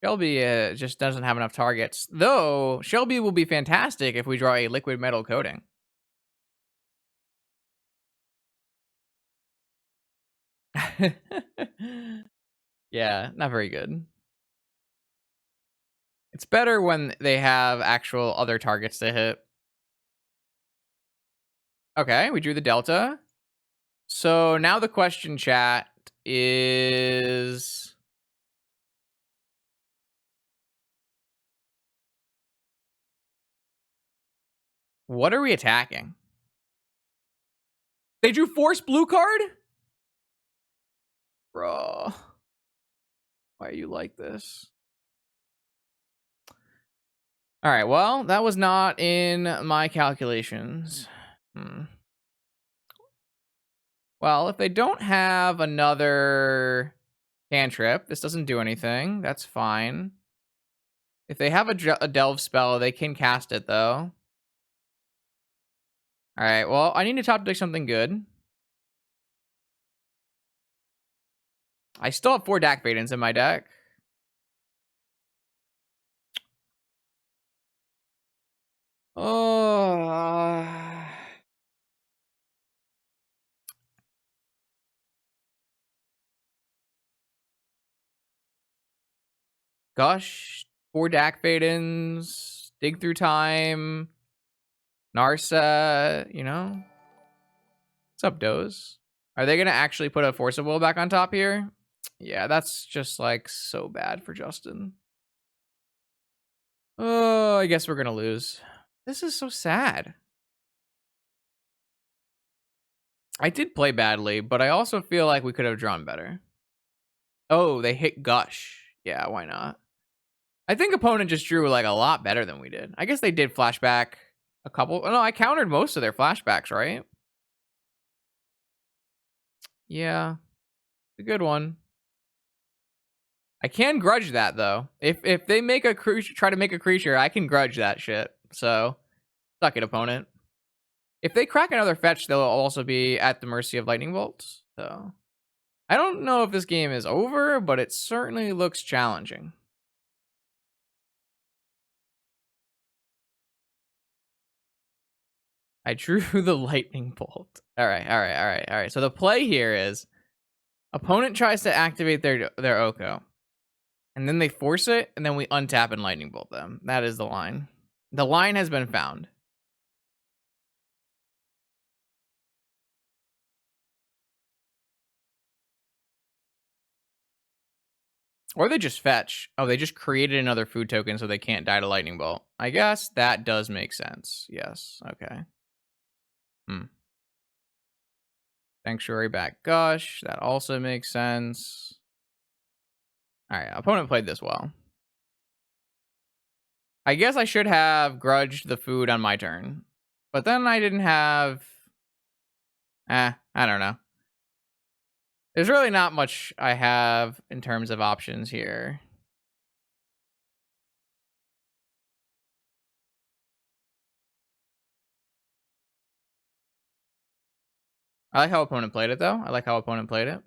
Shelby just doesn't have enough targets. Though, Shelby will be fantastic if we draw a liquid metal coating. Yeah, not very good. It's better when they have actual other targets to hit. Okay, we drew the delta. So now the question, chat, is... what are we attacking? They drew Force blue card? Bro. Why are you like this? All right, well, that was not in my calculations. Well, if they don't have another cantrip, this doesn't do anything. That's fine. If they have a delve spell, they can cast it, though. All right, well, I need to top deck something good. I still have 4 Dak Vadens in my deck. Oh. Gush, 4 Dak Vadens, Dig Through Time, Narsa, you know? What's up, Doze? Are they going to actually put a Force of Will back on top here? Yeah, that's just, like, so bad for Justin. Oh, I guess we're going to lose. This is so sad. I did play badly, but I also feel like we could have drawn better. Oh, they hit Gush. Yeah, why not? I think opponent just drew, like, a lot better than we did. I guess they did flashback a couple. Oh, no, I countered most of their flashbacks, right? Yeah, a good one. I can grudge that, though. If they make a creature, try to make a creature, I can grudge that shit. So, suck it, opponent. If they crack another fetch, they'll also be at the mercy of lightning bolts. So, I don't know if this game is over, but it certainly looks challenging. I drew the lightning bolt. All right. So the play here is opponent tries to activate their Oko, and then they force it, and then we untap and lightning bolt them. That is the line. The line has been found. Or they just fetch. Oh, they just created another food token so they can't die to lightning bolt. I guess that does make sense. Yes. Okay. Sanctuary back Gush. That also makes sense. All right. Opponent played this well. I guess I should have grudged the food on my turn. But then I didn't have... I don't know. There's really not much I have in terms of options here. I like how opponent played it, though. I like how opponent played it.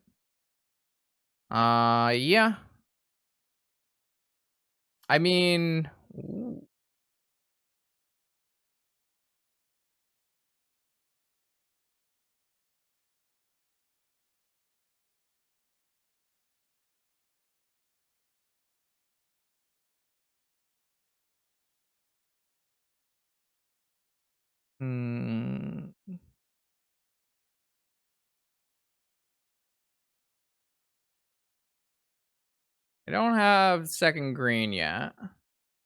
Yeah. I mean, Ooh. Hmm. They don't have second green yet,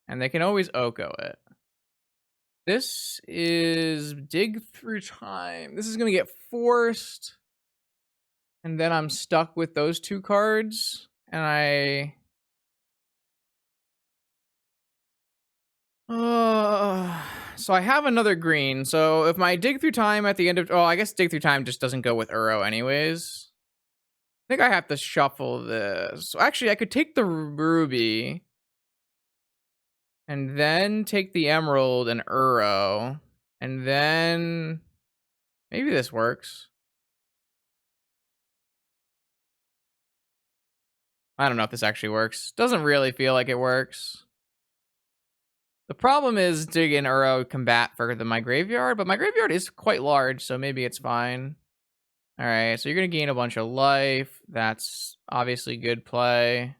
and they can always Oko it. This is dig through time. This is gonna get forced, and then I'm stuck with those two cards, and uh, so I have another green. So if my dig through time at the end of, oh, I guess dig through time just doesn't go with Uro anyways. I think I have to shuffle this. Actually, I could take the ruby and then take the emerald and Uro, and then maybe this works. I don't know if this actually works. Doesn't really feel like it works. The problem is digging Uro combat further than my graveyard, but my graveyard is quite large, so maybe it's fine. All right, so you're gonna gain a bunch of life. That's obviously good play.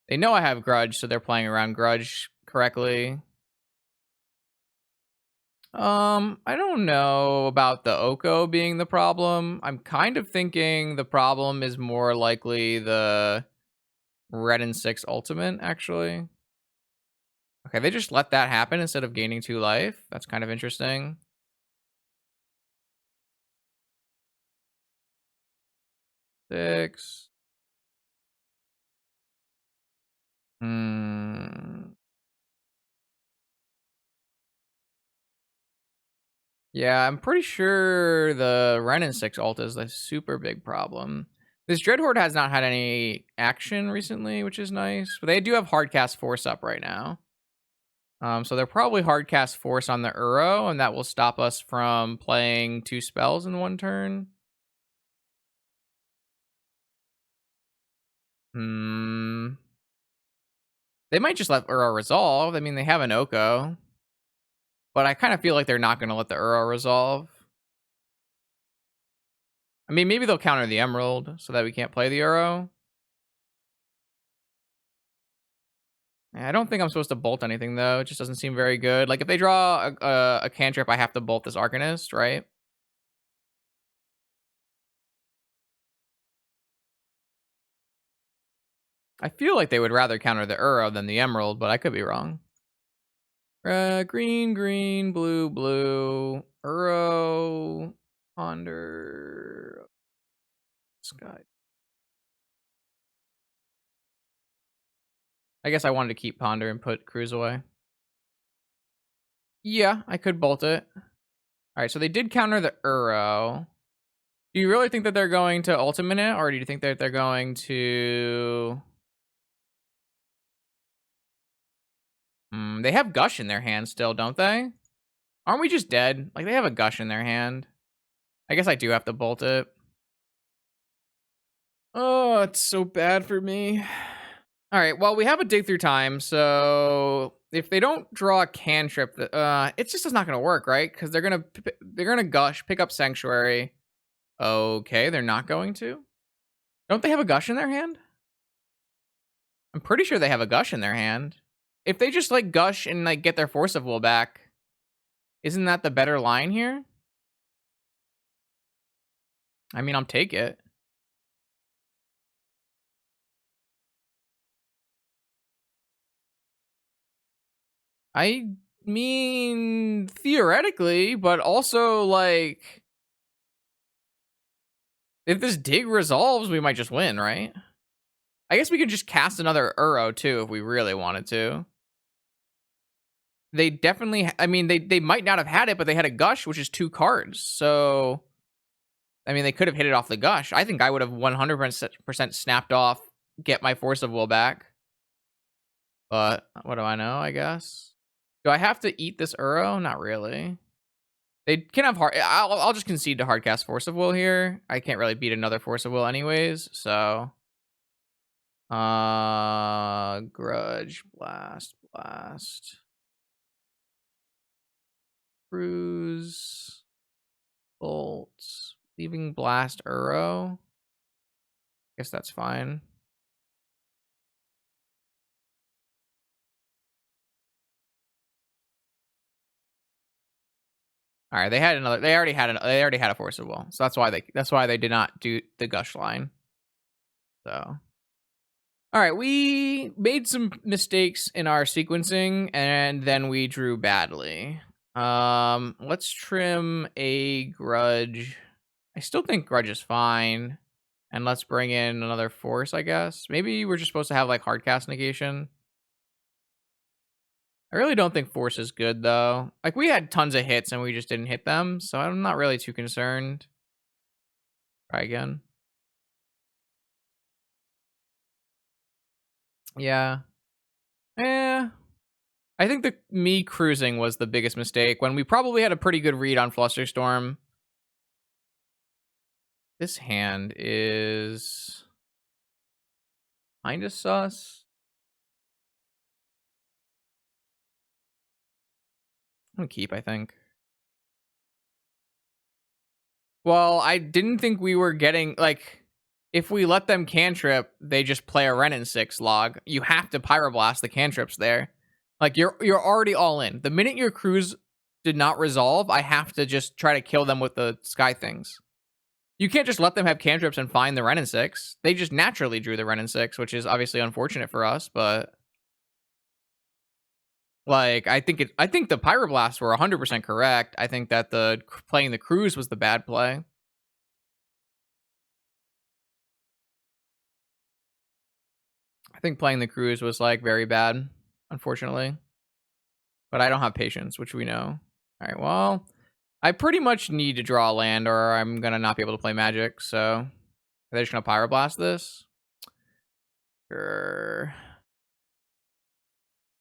They know I have grudge, so they're playing around grudge correctly. I don't know about the Oko being the problem. I'm kind of thinking the problem is more likely the red and 6 ultimate, actually. Okay, they just let that happen instead of gaining 2 life. That's kind of interesting. 6. Hmm. Yeah, I'm pretty sure the Ren and 6 ult is a super big problem. This Dreadhorde has not had any action recently, which is nice. But they do have Hardcast Force up right now. So they're probably Hardcast Force on the Uro, and that will stop us from playing 2 spells in one turn. Hmm. They might just let Uro resolve. I mean, they have an Oko. But I kind of feel like they're not going to let the Uro resolve. I mean, maybe they'll counter the Emerald so that we can't play the Uro. I don't think I'm supposed to bolt anything, though. It just doesn't seem very good. Like, if they draw a cantrip, I have to bolt this Arcanist, right? I feel like they would rather counter the Uro than the Emerald, but I could be wrong. Green, green, blue, blue. Uro. Ponder. Sky. I guess I wanted to keep Ponder and put Cruise away. Yeah, I could bolt it. All right, so they did counter the Uro. Do you really think that they're going to ultimate it, or do you think that they're going to... they have Gush in their hand still, don't they? Aren't we just dead? Like, they have a Gush in their hand. I guess I do have to bolt it. Oh, it's so bad for me. All right, well, we have a dig through time, so if they don't draw a cantrip, it's just not going to work, right? Because they're gonna Gush, pick up Sanctuary. Okay, they're not going to. Don't they have a Gush in their hand? I'm pretty sure they have a Gush in their hand. If they just like Gush and like get their Force of Will back, isn't that the better line here? I mean, I'll take it. I mean, theoretically, but also like if this dig resolves, we might just win, right? I guess we could just cast another Uro too if we really wanted to. They definitely, I mean, they might not have had it, but they had a Gush, which is 2 cards. So, I mean, they could have hit it off the Gush. I think I would have 100% snapped off, get my Force of Will back. But what do I know, I guess? Do I have to eat this Uro? Not really. They can have hard. I'll just concede to Hardcast Force of Will here. I can't really beat another Force of Will anyways, so Grudge, blast. Cruise, bolt, leaving blast, Uro. Guess that's fine. All right, they had another. They already had a forcible, so that's why they did not do the gush line. So, all right, we made some mistakes in our sequencing, and then we drew badly. Let's trim a grudge. I still think grudge is fine, and let's bring in another force. I guess maybe we're just supposed to have like hard cast negation. I really don't think force is good though. Like we had tons of hits and we just didn't hit them, so I'm not really too concerned. Try again. Yeah. Eh. I think me cruising was the biggest mistake when we probably had a pretty good read on Flusterstorm. This hand is kinda sus. I'm gonna keep, I think. Well, I didn't think we were getting like if we let them cantrip, they just play a Renin 6 log. You have to pyroblast the cantrips there. Like you're already all in. The minute your cruise did not resolve, I have to just try to kill them with the sky things. You can't just let them have cantrips and find the Renin 6. They just naturally drew the Renin 6, which is obviously unfortunate for us, but like I think the pyroblasts were 100% correct. I think that the playing the cruise was the bad play. I think playing the cruise was like very bad, unfortunately. But I don't have patience, which we know. All right, well, I pretty much need to draw a land or I'm gonna not be able to play Magic, so are they just gonna pyroblast this? Sure.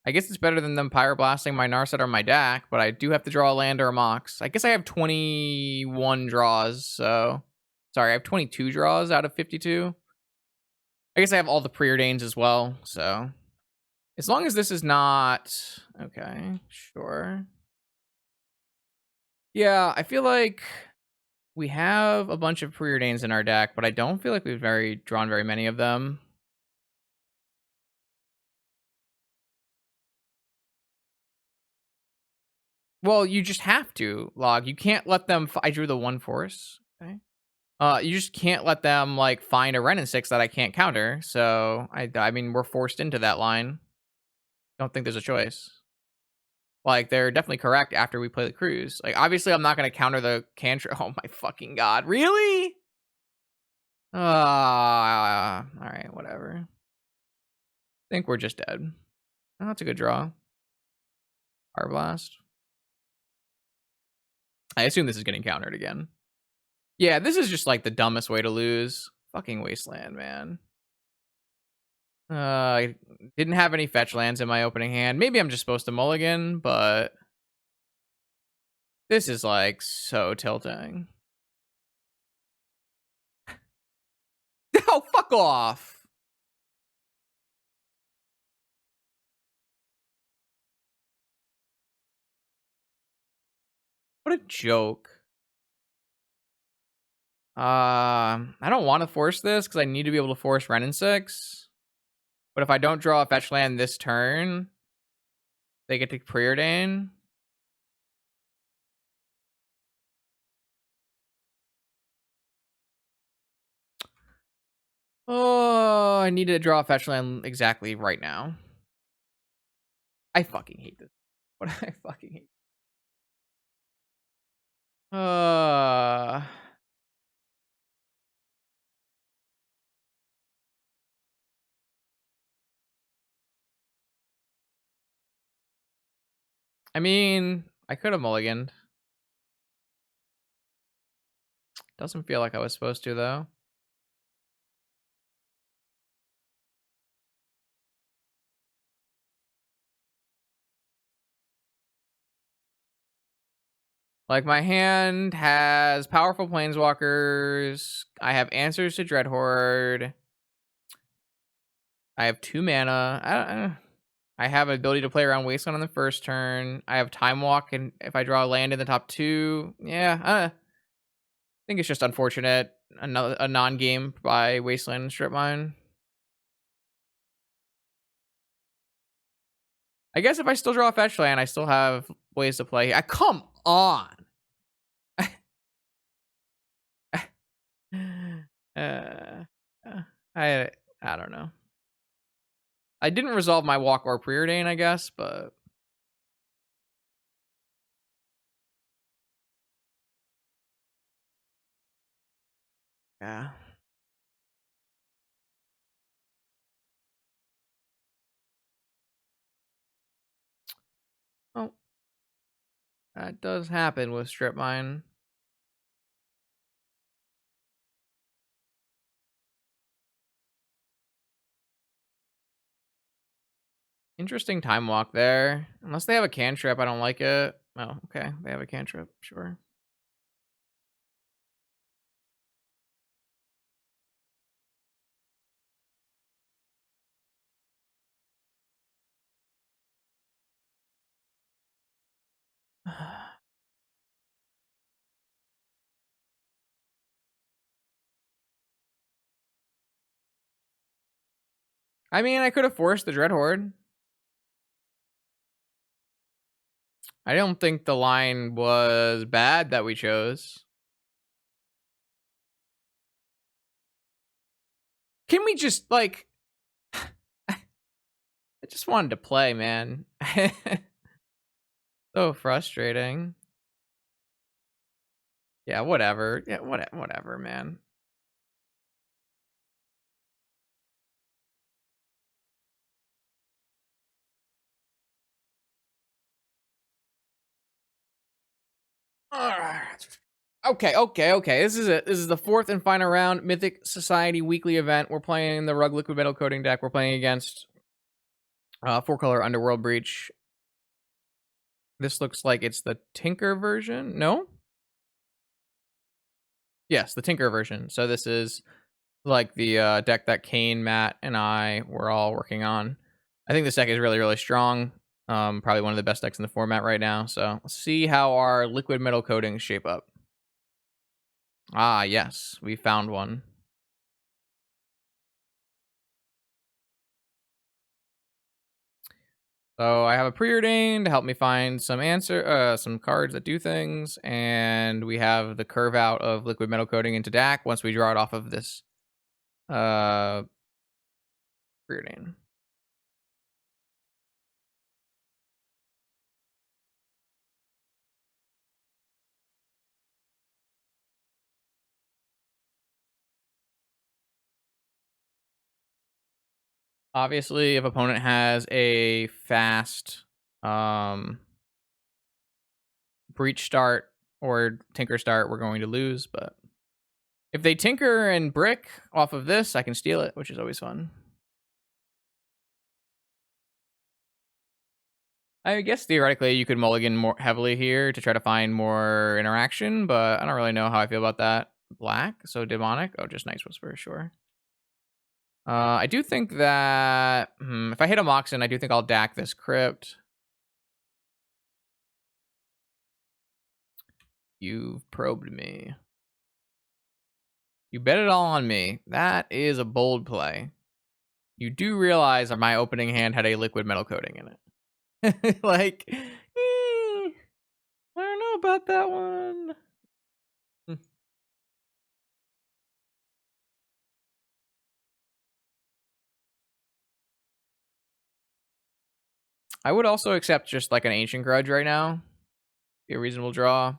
I guess it's better than them pyroblasting my Narset or my DAC, but I do have to draw a land or a Mox. I guess I have 21 draws, so sorry, I have 22 draws out of 52. I guess I have all the preordains as well, so as long as this is not okay, sure. Yeah, I feel like we have a bunch of preordains in our deck, but I don't feel like we've drawn very many of them. Well, you just have to log. You can't let them. I drew the one force. Okay. You just can't let them like find a Renin 6 that I can't counter. So I mean, we're forced into that line. Don't think there's a choice. Like they're definitely correct after we play the cruise. Like obviously, I'm not gonna counter the cantrip. Oh my fucking god! Really? All right, whatever. Think we're just dead. Oh, that's a good draw. Fire blast. I assume this is getting countered again. Yeah, this is just like the dumbest way to lose. Fucking wasteland, man. I didn't have any fetch lands in my opening hand. Maybe I'm just supposed to mulligan, but this is like so tilting. Oh, fuck off. What a joke. I don't want to force this because I need to be able to force Renin 6. But if I don't draw a fetch land this turn, they get to preordain. Oh, I need to draw a fetch land exactly right now. I fucking hate this. What I fucking hate. I mean, I could have mulliganed. Doesn't feel like I was supposed to, though. Like, my hand has powerful planeswalkers. I have answers to Dreadhorde. I have 2 mana. I have ability to play around Wasteland on the first turn. I have Time Walk, and if I draw a land in the top 2, yeah, I think it's just unfortunate. Another a non-game by Wasteland and Strip Mine. I guess if I still draw a fetch land, I still have ways to play. Come on. uh, uh, I I don't know. I didn't resolve my walk or preordain, I guess, but yeah. Oh, that does happen with Strip Mine. Interesting time walk there. Unless they have a cantrip, I don't like it. Oh, okay. They have a cantrip. Sure. I mean, I could have forced the Dread Horde. I don't think the line was bad that we chose. Can we just like I just wanted to play, man. So frustrating. Yeah, whatever. Yeah, whatever, man. Okay. This is it. This is the fourth and final round. Mythic Society weekly event. We're playing the Rug Liquid Metal Coating deck. We're playing against 4-color Underworld Breach. This looks like it's the Tinker version. No? Yes, the Tinker version. So this is like the deck that Kane, Matt, and I were all working on. I think this deck is really, really strong. Probably one of the best decks in the format right now. So let's see how our liquid metal coatings shape up. Ah, yes, we found one. So I have a preordained to help me find some cards that do things, and we have the curve out of liquid metal coating into DAC once we draw it off of this uh preordain. Obviously, if opponent has a fast breach start or tinker start, we're going to lose. But if they tinker and brick off of this, I can steal it, which is always fun. I guess theoretically you could mulligan more heavily here to try to find more interaction, but I don't really know how I feel about that. Black, so demonic. Oh, just Nice Whisper, sure. I do think that if I hit a Moxen, I do think I'll DAC this crypt. You've probed me. You bet it all on me. That is a bold play. You do realize that my opening hand had a liquid metal coating in it. Like, I don't know about that one. I would also accept just like an Ancient Grudge right now. Be a reasonable draw.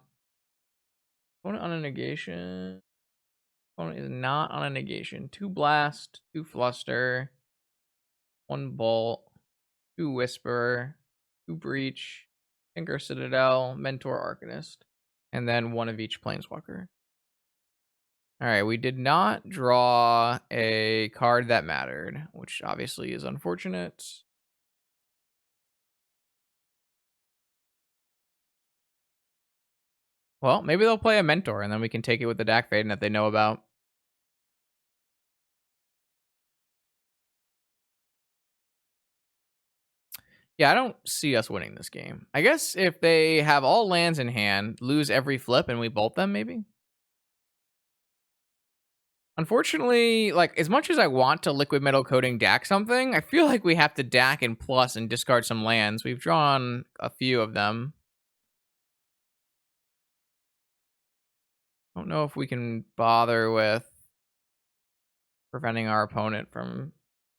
Opponent on a negation. Opponent is not on a negation. 2 Blast, 2 Fluster, 1 Bolt, 2 Whisper, 2 Breach, Tinker Citadel, Mentor Arcanist, and then 1 of each Planeswalker. Alright, we did not draw a card that mattered, which obviously is unfortunate. Well, maybe they'll play a Mentor, and then we can take it with the Dak Faden that they know about. Yeah, I don't see us winning this game. I guess if they have all lands in hand, lose every flip, and we bolt them, maybe? Unfortunately, like, as much as I want to liquid metal coating DAC something, I feel like we have to DAC and plus and discard some lands. We've drawn a few of them. Don't know if we can bother with preventing our opponent from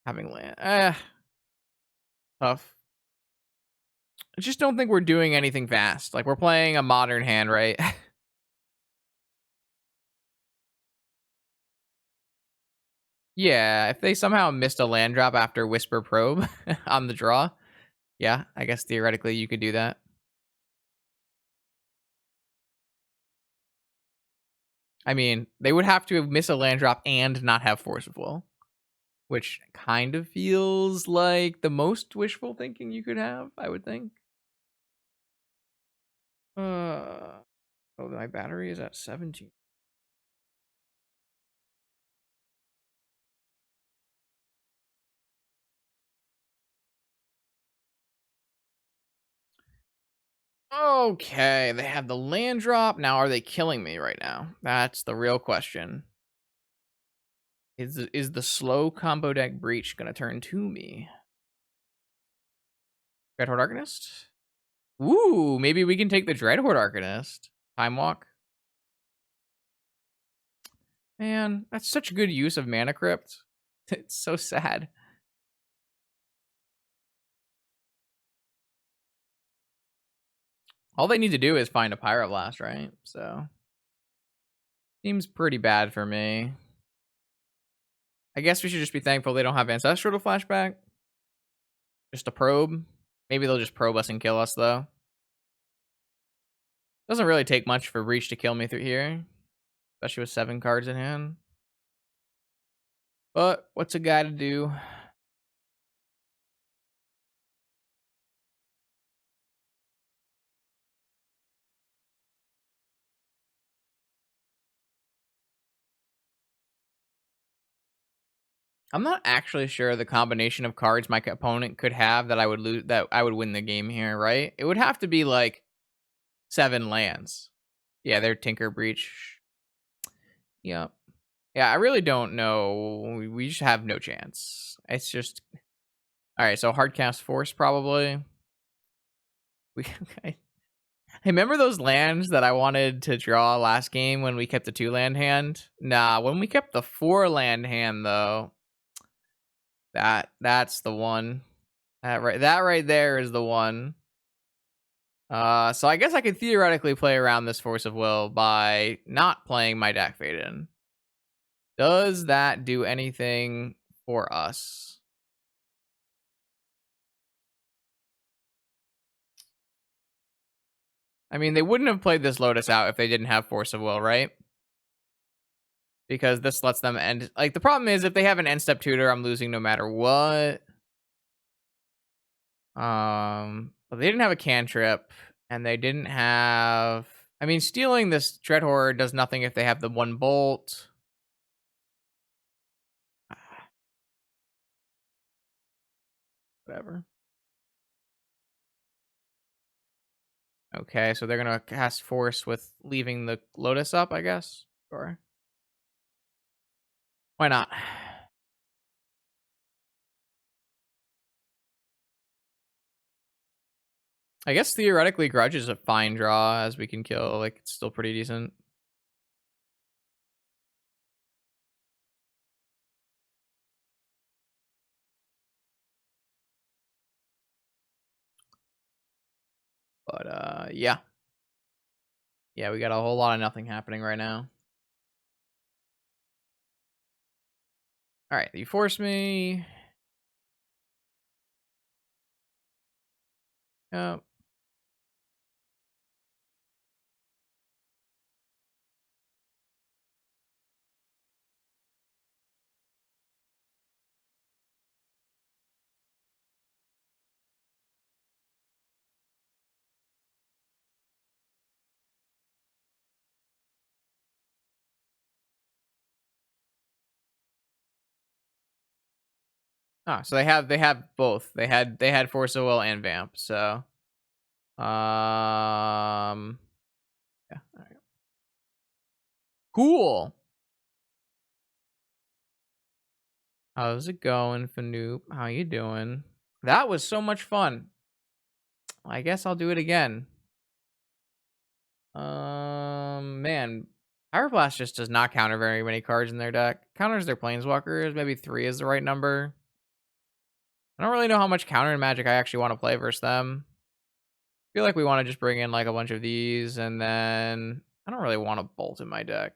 having land. Tough. I just don't think we're doing anything fast. Like, we're playing a modern hand, right? Yeah, if they somehow missed a land drop after Whisper Probe on the draw, yeah, I guess theoretically you could do that. I mean, they would have to miss a land drop and not have Force of Will, which kind of feels like the most wishful thinking you could have, I would think. Oh, my battery is at 17. Okay, they have the land drop. Now, are they killing me right now? That's the real question. Is the slow combo deck breach gonna turn to me? Dreadhorde Arcanist? Ooh, maybe we can take the Dreadhorde Arcanist. Time Walk. Man, that's such good use of Mana Crypt. It's so sad. All they need to do is find a Pyroblast, right? So seems pretty bad for me. I guess we should just be thankful they don't have Ancestral to flashback. Just a probe. Maybe they'll just probe us and kill us, though. Doesn't really take much for Breach to kill me through here, especially with 7 cards in hand. But what's a guy to do? I'm not actually sure the combination of cards my opponent could have that I would lose, that I would win the game here, right? It would have to be like 7 lands. Yeah, they're Tinker Breach. Yep. Yeah, I really don't know. We just have no chance. It's just all right. So hardcast force probably. We okay. Hey, remember those lands that I wanted to draw last game when we kept the 2 land hand? Nah, when we kept the 4 land hand though, that's the one. That right there is the one. So I guess I could theoretically play around this Force of Will by not playing my Dak Fade in. Does that do anything for us? I mean, they wouldn't have played this Lotus out if they didn't have Force of Will, right? Because this lets them end. Like, the problem is if they have an end step tutor, I'm losing no matter what. But they didn't have a cantrip, and they didn't have. I mean, stealing this Dreadhorde does nothing if they have the 1 bolt. Whatever. Okay, so they're gonna cast Force with leaving the Lotus up, I guess. Sure. Why not? I guess theoretically Grudge is a fine draw as we can kill. Like, it's still pretty decent. But yeah. Yeah, we got a whole lot of nothing happening right now. Alright, you force me. Yep. Ah, so they have both. They had Force of Will and Vamp. So yeah. All right. Cool. How's it going, Fanoop? How you doing? That was so much fun. I guess I'll do it again. Man, Power Blast just does not counter very many cards in their deck. Counters their Planeswalkers. Maybe 3 is the right number. I don't really know how much counter and magic I actually want to play versus them. I feel like we want to just bring in like a bunch of these, and then I don't really want a bolt in my deck.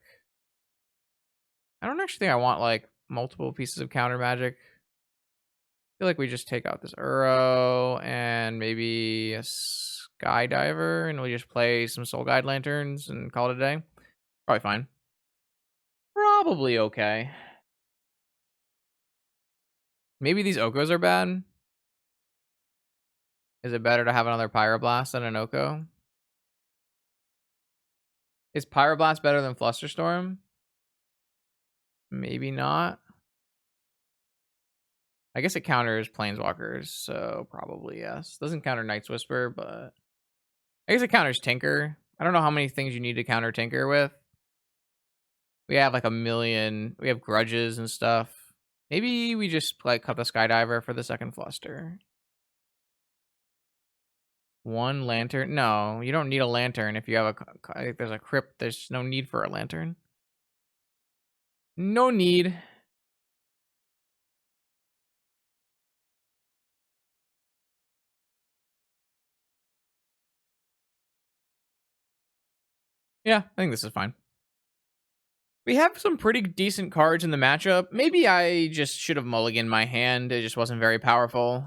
I don't actually think I want like multiple pieces of counter magic. I feel like we just take out this Uro and maybe a Skydiver, and we just play some Soul Guide Lanterns and call it a day. Probably fine. Probably okay. Maybe these Okos are bad. Is it better to have another Pyroblast than an Oko? Is Pyroblast better than Flusterstorm? Maybe not. I guess it counters Planeswalkers, so probably yes. Doesn't counter Night's Whisper, but I guess it counters Tinker. I don't know how many things you need to counter Tinker with. We have like a million. We have grudges and stuff. Maybe we just like cut the Skydiver for the second Fluster. One lantern? No, you don't need a lantern if you have if there's a crypt. There's no need for a lantern. No need. Yeah, I think this is fine. We have some pretty decent cards in the matchup. Maybe I just should have mulliganed my hand. It just wasn't very powerful.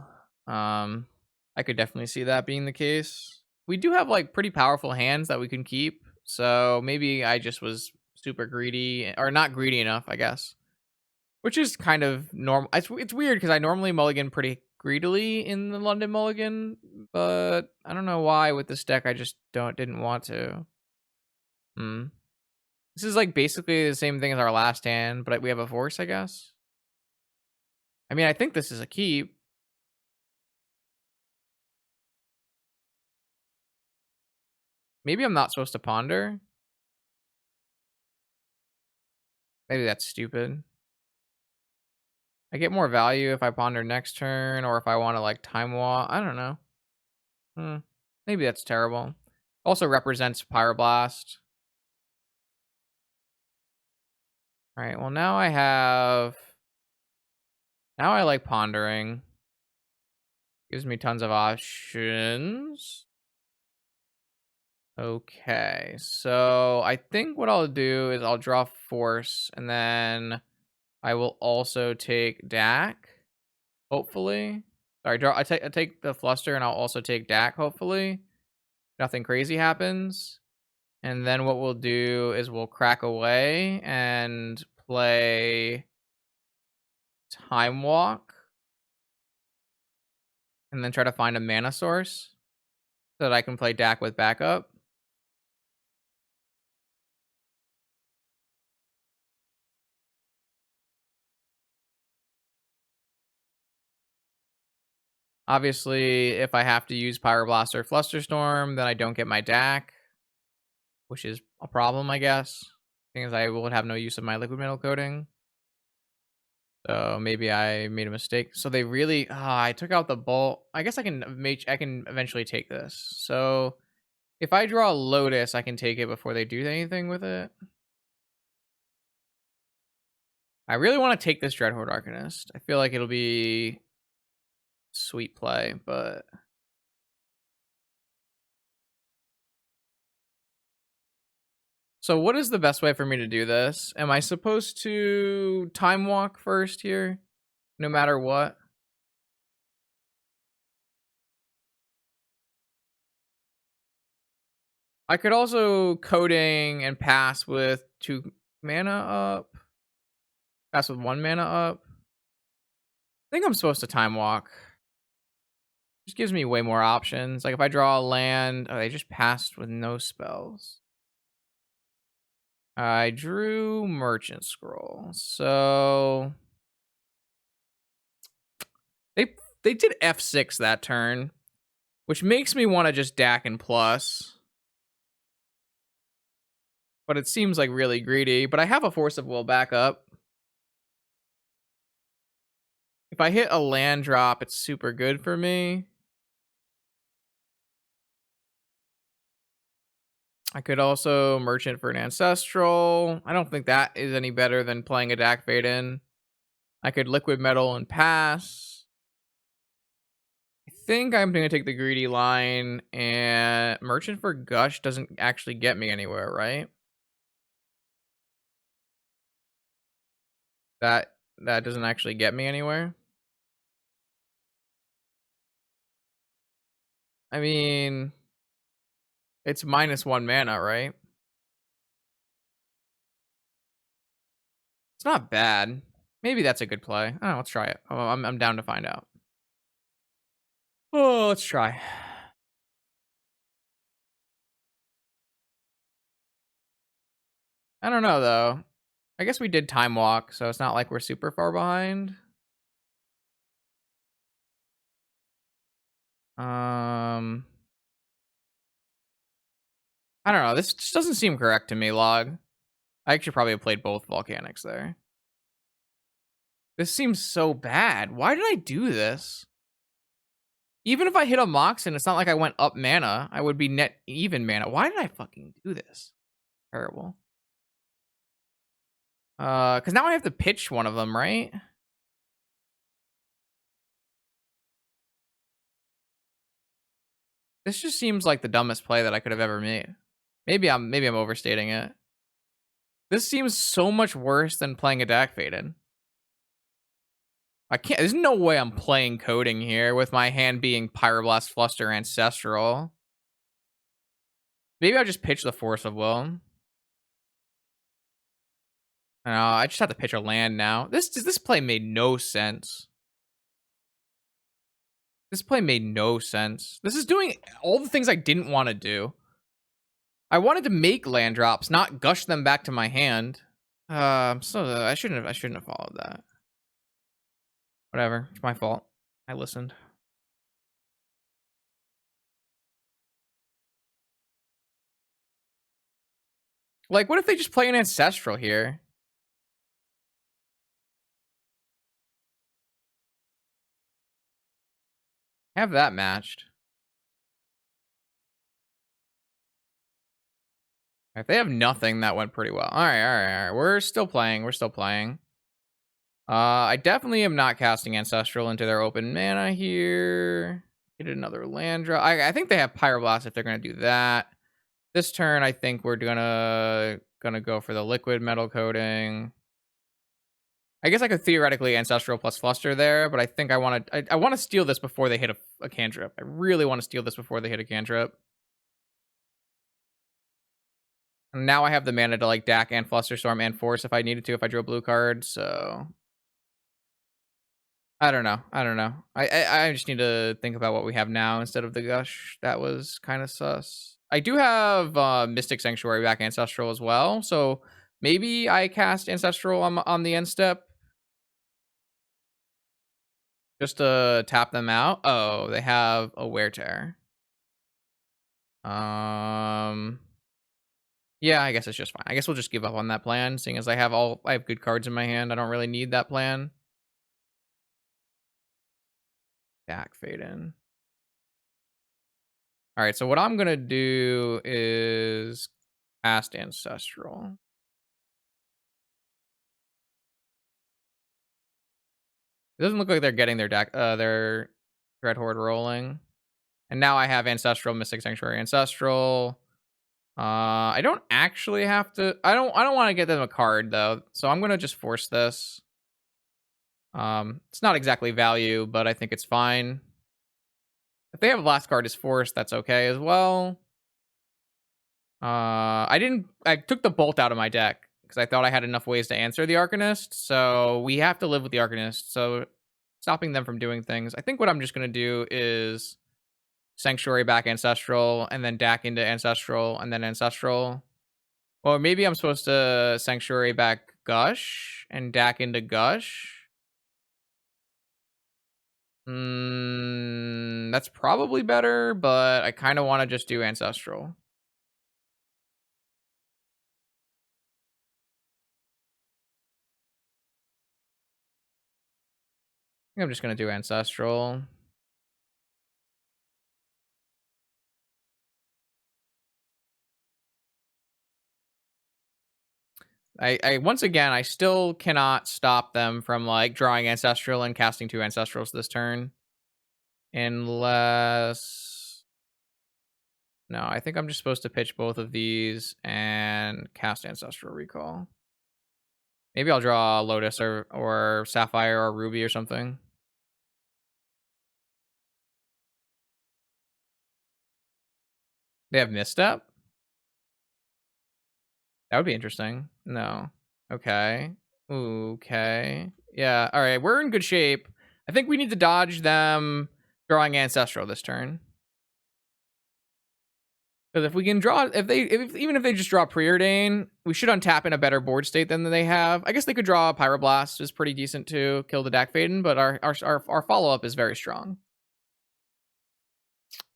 I could definitely see that being the case. We do have like pretty powerful hands that we can keep. So maybe I just was super greedy or not greedy enough, I guess. Which is kind of normal. It's weird because I normally mulligan pretty greedily in the London mulligan, but I don't know why with this deck I just didn't want to. Hmm. This is like basically the same thing as our last hand, but we have a force, I guess. I mean, I think this is a keep. Maybe I'm not supposed to ponder. Maybe that's stupid. I get more value if I ponder next turn, or if I want to like time walk. I don't know. Hmm. Maybe that's terrible. Also represents Pyroblast. All right. Well, now I have. Now I like pondering. Gives me tons of options. Okay, so I think what I'll do is I'll draw force, and then I will also take Dak. Hopefully, sorry, draw. I take the fluster, and I'll also take Dak. Hopefully, nothing crazy happens, and then what we'll do is we'll crack away and play Time Walk, and then try to find a mana source so that I can play Dak with backup. Obviously, if I have to use Pyroblast or Flusterstorm, then I don't get my DAC, which is a problem, I guess. Thing is, I would have no use of my Liquimetal coating. So maybe I made a mistake. So they really, I took out the bolt. I guess I can eventually take this. So if I draw a Lotus, I can take it before they do anything with it. I really want to take this Dreadhorde Arcanist. I feel like it'll be sweet play, but so what is the best way for me to do this? Am I supposed to time walk first here, no matter what? I could also coding and pass with 2 mana up. Pass with 1 mana up. I think I'm supposed to time walk. Just gives me way more options. Like if I draw a land, oh, they just passed with no spells. I drew Merchant Scroll. So they did F6 that turn, which makes me want to just DAC and plus. But it seems like really greedy. But I have a Force of Will backup. If I hit a land drop, it's super good for me. I could also Merchant for an Ancestral. I don't think that is any better than playing a DAC Fade in. I could Liquimetal and pass. I think I'm going to take the greedy line, and Merchant for Gush doesn't actually get me anywhere, right? That doesn't actually get me anywhere. I mean, it's -1 mana, right? It's not bad. Maybe that's a good play. I don't know, let's try it. Oh, I'm down to find out. Oh, let's try. I don't know though. I guess we did Time Walk, so it's not like we're super far behind. I don't know. This just doesn't seem correct to me, Log. I actually probably have played both Volcanics there. This seems so bad. Why did I do this? Even if I hit a Mox and it's not like I went up mana, I would be net even mana. Why did I fucking do this? Terrible. Because now I have to pitch one of them, right? This just seems like the dumbest play that I could have ever made. Maybe I'm overstating it. This seems so much worse than playing a DAC Faden. I can't. There's no way I'm playing coding here with my hand being Pyroblast, Fluster, Ancestral. Maybe I'll just pitch the Force of Will. I just have to pitch a land now. This play made no sense. This play made no sense. This is doing all the things I didn't want to do. I wanted to make land drops, not gush them back to my hand. I shouldn't have followed that. Whatever, it's my fault. I listened. Like, what if they just play an Ancestral here? Have that matched. If they have nothing, that went pretty well. All right. We're still playing. I definitely am not casting Ancestral into their open mana here. Get another land drop. I think they have Pyroblast if they're gonna do that. This turn, I think we're gonna go for the Liquimetal coating. I guess I could theoretically Ancestral plus Fluster there, but I think I want to steal this before they hit a cantrip. I really want to steal this before they hit a cantrip. And now I have the mana to like DAC and Flusterstorm and Force if I needed to, if I drew a blue card, so I don't know. I just need to think about what we have now instead of the Gush. That was kind of sus. I do have Mystic Sanctuary back Ancestral as well, so maybe I cast Ancestral on the end step just to tap them out. Oh, they have a Wear Tear. Yeah, I guess it's just fine. I guess we'll just give up on that plan, seeing as I have good cards in my hand. I don't really need that plan. Back fade in. All right, so what I'm gonna do is cast Ancestral. It doesn't look like they're getting their Dreadhorde rolling. And now I have Ancestral, Mystic Sanctuary, Ancestral. I don't actually have to. I don't want to get them a card though, so I'm gonna just force this. It's not exactly value, but I think it's fine. If they have last card is force, that's okay as well. I took the Bolt out of my deck because I thought I had enough ways to answer the Arcanist, so we have to live with the Arcanist. So stopping them from doing things. I think what I'm just gonna do is Sanctuary back Ancestral, and then DAC into Ancestral, and then Ancestral. Or maybe I'm supposed to Sanctuary back Gush, and DAC into Gush. That's probably better, but I kind of want to just do Ancestral. I think I'm just going to do Ancestral. I once again, I still cannot stop them from like drawing Ancestral and casting 2 Ancestrals this turn. Unless... No, I think I'm just supposed to pitch both of these and cast Ancestral Recall. Maybe I'll draw Lotus or Sapphire or Ruby or something. They have Misstep? That would be interesting. No. Okay. Okay. Yeah. All right. We're in good shape. I think we need to dodge them drawing Ancestral this turn. Because if we can draw, even if they just draw Preordain, we should untap in a better board state than they have. I guess they could draw Pyroblast, is pretty decent to kill the Dak Faden, but our follow up is very strong.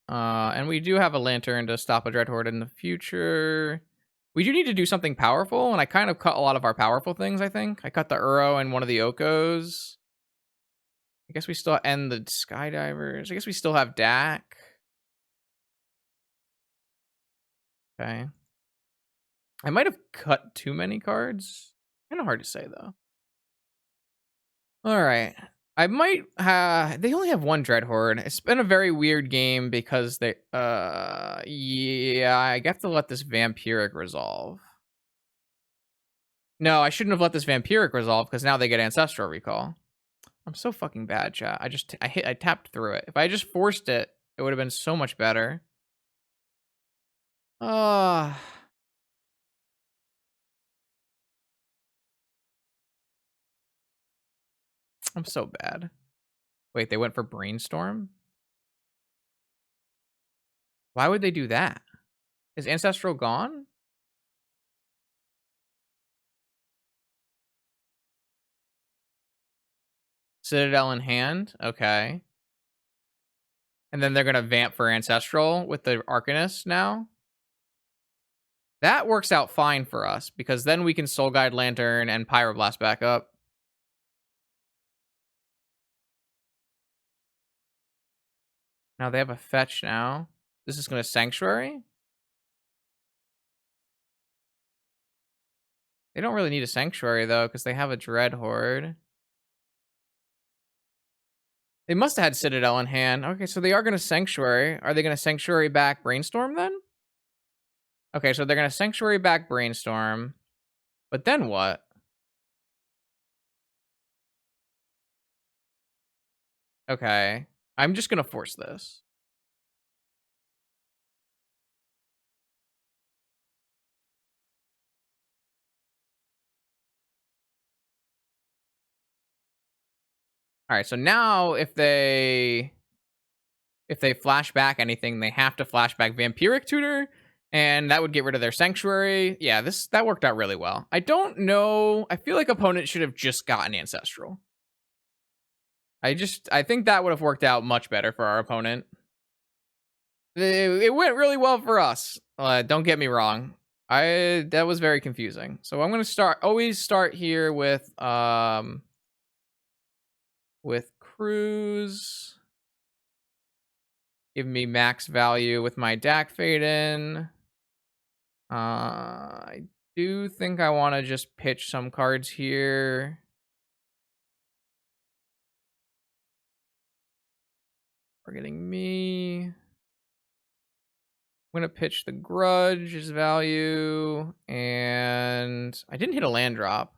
And we do have a Lantern to stop a Dreadhorde in the future. We do need to do something powerful, and I kind of cut a lot of our powerful things, I think. I cut the Uro and one of the Okos. I guess we still end the Skydivers. I guess we still have Dak. Okay. I might have cut too many cards. Kind of hard to say, though. All right. I might they only have one Dreadhorde. It's been a very weird game because they yeah, I have to let this Vampiric resolve. No, I shouldn't have let this Vampiric resolve because now they get Ancestral Recall. I'm so fucking bad, chat. I tapped through it. If I just forced it, it would have been so much better. I'm so bad. Wait, they went for Brainstorm? Why would they do that? Is Ancestral gone? Citadel in hand? Okay. And then they're going to vamp for Ancestral with the Arcanist now? That works out fine for us, because then we can Soul Guide Lantern and Pyroblast back up. Now they have a fetch now. This is going to Sanctuary? They don't really need a Sanctuary, though, because they have a Dreadhorde. They must have had Citadel in hand. Okay, so they are going to Sanctuary. Are they going to Sanctuary back Brainstorm, then? Okay, so they're going to Sanctuary back Brainstorm. But then what? Okay. I'm just going to force this. All right, so now if they flash back anything, they have to flash back Vampiric Tutor, and that would get rid of their Sanctuary. Yeah, that worked out really well. I don't know. I feel like opponent should have just gotten Ancestral. I think that would have worked out much better for our opponent. It went really well for us. Don't get me wrong. That was very confusing. So I'm gonna always start here with Cruise. Give me max value with my Dak Faden. I do think I want to just pitch some cards here. Forgetting me. I'm going to pitch the Grudge's value. And I didn't hit a land drop.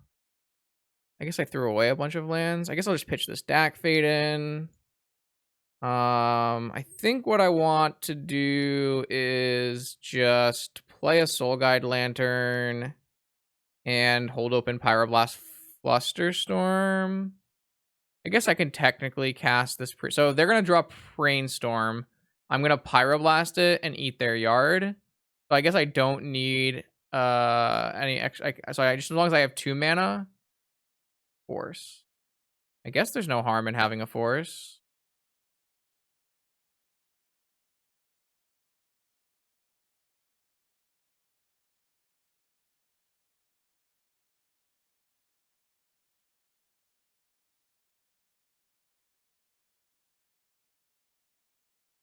I guess I threw away a bunch of lands. I guess I'll just pitch this Dak Faden. I think what I want to do is just play a Soul Guide Lantern and hold open Pyroblast Flusterstorm. I guess I can technically cast this. So they're going to draw Brainstorm. I'm going to Pyroblast it and eat their yard. So I guess I don't need any extra. So as long as I have 2 mana, Force. I guess there's no harm in having a Force.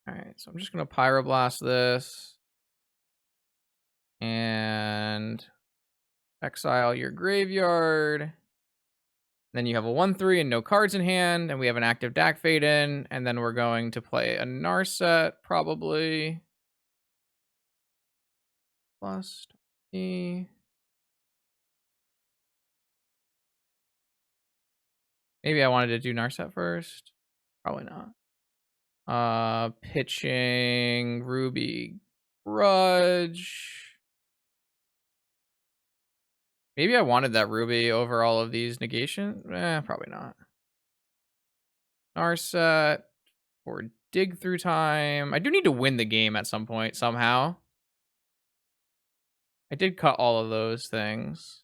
All right, so I'm just gonna Pyroblast this and exile your graveyard. Then you have a 1/3 and no cards in hand, and we have an active Dak Fade in, and then we're going to play a Narset probably. Plus E. Maybe I wanted to do Narset first. Probably not. Pitching Ruby Grudge. Maybe I wanted that Ruby over all of these negations. Probably not. Narset or Dig Through Time. I do need to win the game at some point somehow. I did cut all of those things.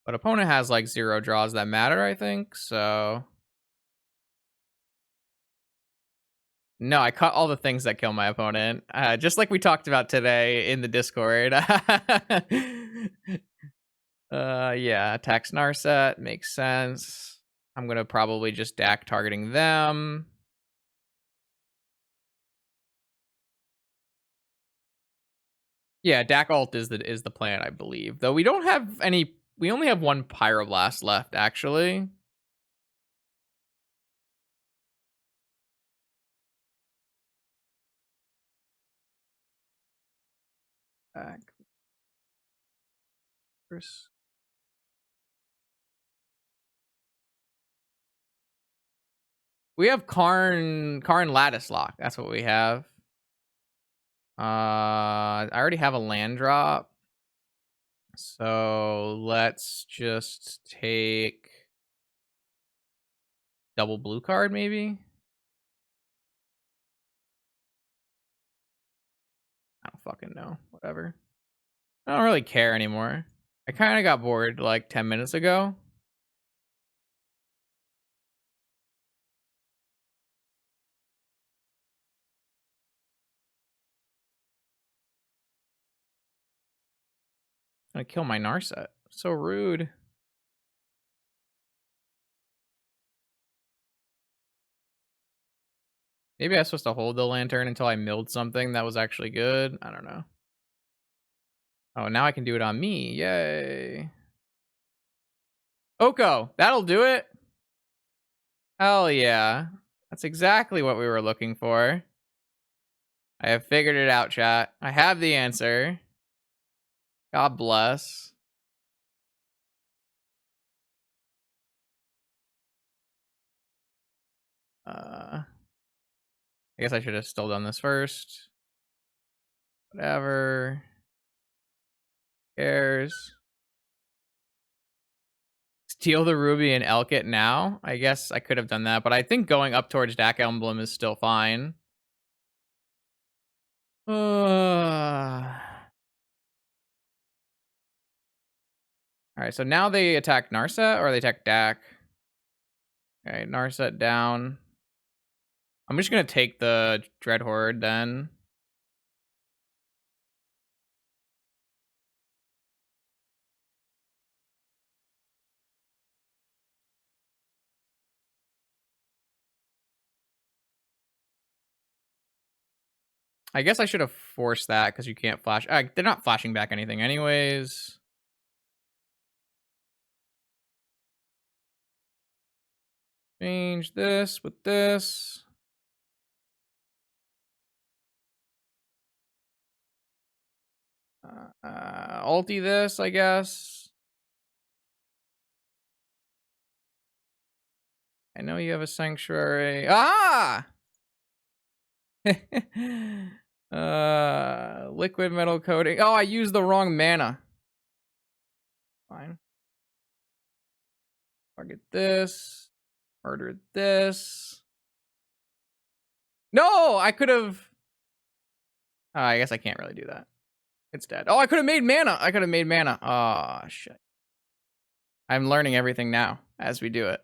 But opponent has like 0 draws that matter, I think. So no, I cut all the things that kill my opponent. Just like we talked about today in the Discord. Yeah, attacks Narset makes sense. I'm gonna probably just Dak targeting them. Yeah, Dak ult is the plan, I believe. Though we don't have any. We only have 1 Pyroblast left, actually. Dak. Chris. We have Karn Lattice Lock. That's what we have. I already have a land drop. So let's just take double blue card, maybe? I don't fucking know. Whatever. I don't really care anymore. I kind of got bored like 10 minutes ago. I'm gonna kill my Narset. So rude. Maybe I was supposed to hold the lantern until I milled something that was actually good. I don't know. Oh, now I can do it on me. Yay. Oko, that'll do it. Hell yeah. That's exactly what we were looking for. I have figured it out, chat. I have the answer. God bless. I guess I should have still done this first. Whatever. Cares. Steal the ruby and elk it now? I guess I could have done that, but I think going up towards Dak Emblem is still fine. Alright, so now they attack Narset, or they attack Dak. Okay, Narset down. I'm just gonna take the Dread Horde then. I guess I should have forced that because you can't flash. They're not flashing back anything anyways. Change this with this. Ulti this, I guess. I know you have a sanctuary. Ah! Liquid metal coating. Oh, I used the wrong mana. Fine. Target this. Murder this. No, I could have. I guess I can't really do that. It's dead. Oh, I could have made mana. Oh, shit. I'm learning everything now as we do it.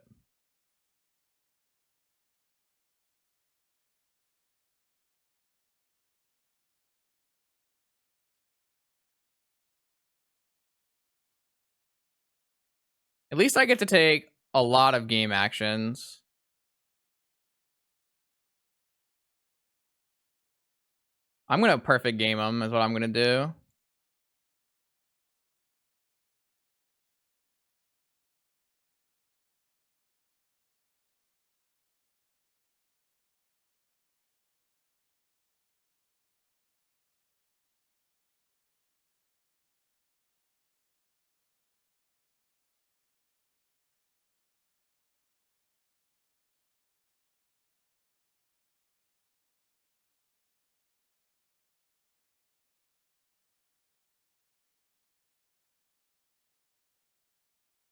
At least I get to take a lot of game actions. I'm gonna perfect game him is what I'm gonna do.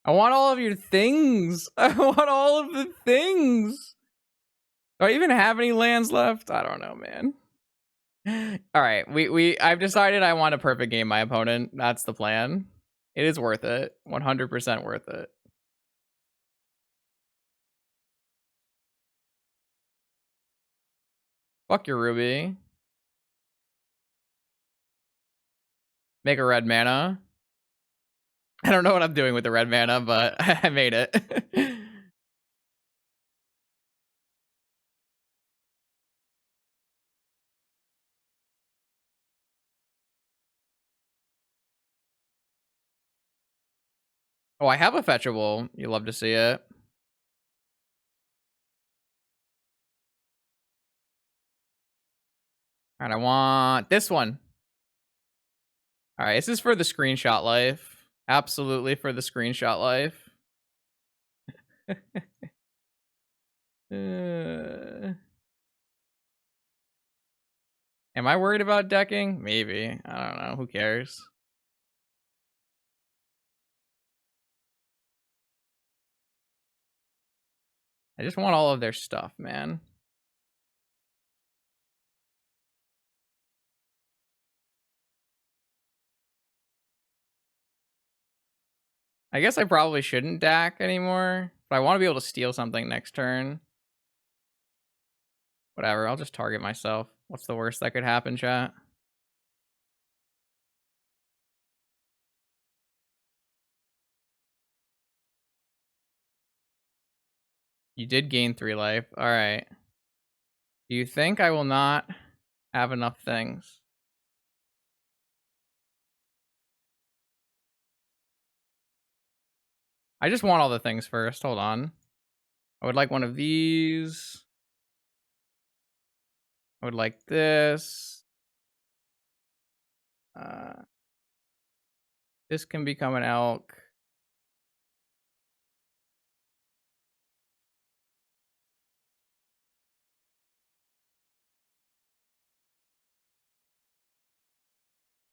I want all of your things. I want all of the things. Do I even have any lands left? I don't know, man. All right, I've decided I want to perfect game my opponent. That's the plan. It is worth it. 100% worth it. Fuck your Ruby. Make a red mana. I don't know what I'm doing with the red mana, but I made it. Oh, I have a fetchable. You love to see it. All right, I want this one. All right, this is for the screenshot life. Absolutely for the screenshot life. Am I worried about decking? Maybe. I don't know. Who cares? I just want all of their stuff, man. I guess I probably shouldn't DAC anymore, but I want to be able to steal something next turn. Whatever, I'll just target myself. What's the worst that could happen, chat? You did gain 3 life. All right. Do you think I will not have enough things? I just want all the things first. Hold on. I would like one of these. I would like this. This can become an elk.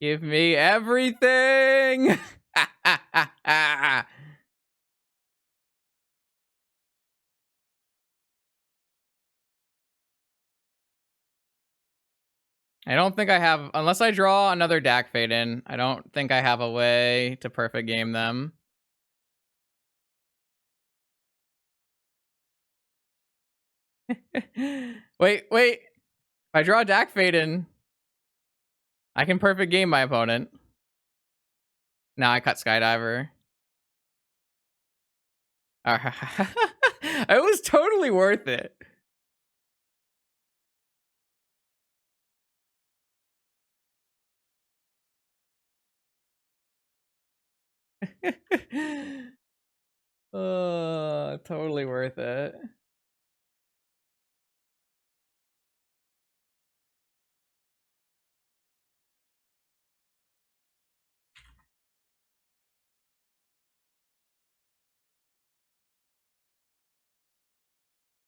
Give me everything. I don't think I have, unless I draw another Dak Fade in, I don't think I have a way to perfect game them. Wait. If I draw a Dak Fade in, I can perfect game my opponent. Now I cut Skydiver. It was totally worth it. Totally worth it.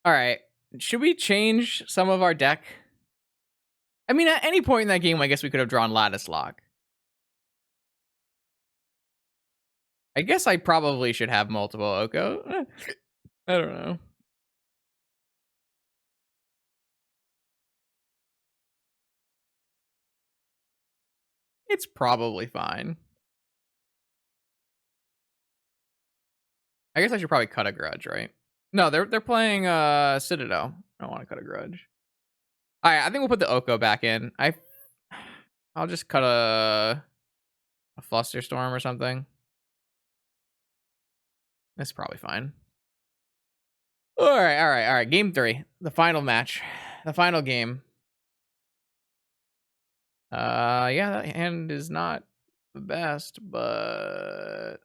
All right. Should we change some of our deck? I mean, at any point in that game, I guess we could have drawn Lattice Lock. I guess I probably should have multiple Oko. I don't know. It's probably fine. I guess I should probably cut a Grudge, right? No, they're playing Citadel. I don't want to cut a Grudge. All right, I think we'll put the Oko back in. I'll just cut a Flusterstorm or something. That's probably fine. All right. Game 3, the final match, the final game. Yeah, that hand is not the best, but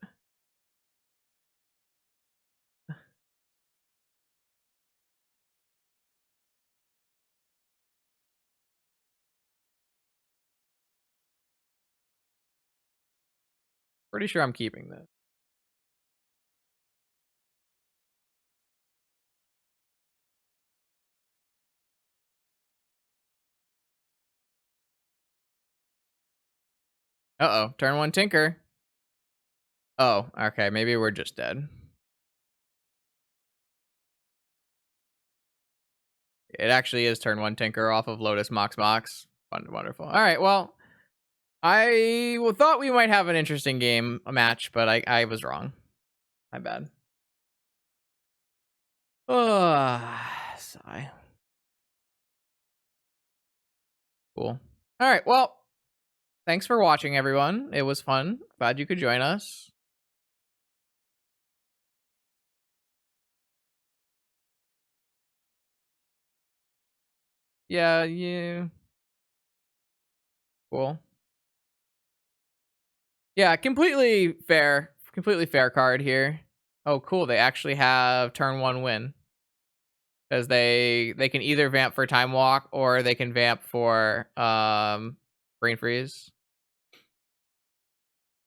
pretty sure I'm keeping this. Uh-oh, turn one Tinker. Oh, okay, maybe we're just dead. It actually is turn one Tinker off of Lotus Mox Mox. Wonderful. All right, well, thought we might have an interesting game, a match, but I was wrong. My bad. Sigh. Cool. All right, well, thanks for watching, everyone. It was fun. Glad you could join us. Yeah, yeah. Cool. Yeah, completely fair card here. Oh, cool. They actually have turn one win because they can either vamp for time walk or they can vamp for brain freeze.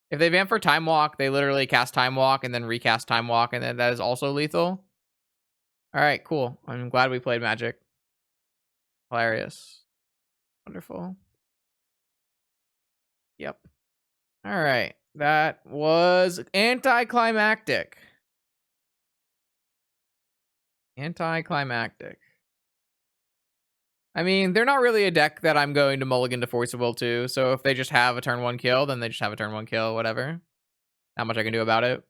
If they vamp for time walk, they literally cast time walk and then recast time walk, and then that is also lethal. All right, cool. I'm glad we played Magic. Hilarious. Wonderful. Yep. All right. That was anticlimactic. Anticlimactic. I mean, they're not really a deck that I'm going to mulligan to Force of Will to, so if they just have a turn one kill, then they just have a turn one kill, whatever. Not much I can do about it.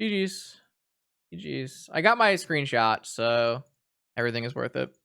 GG's. GG's. I got my screenshot, so everything is worth it.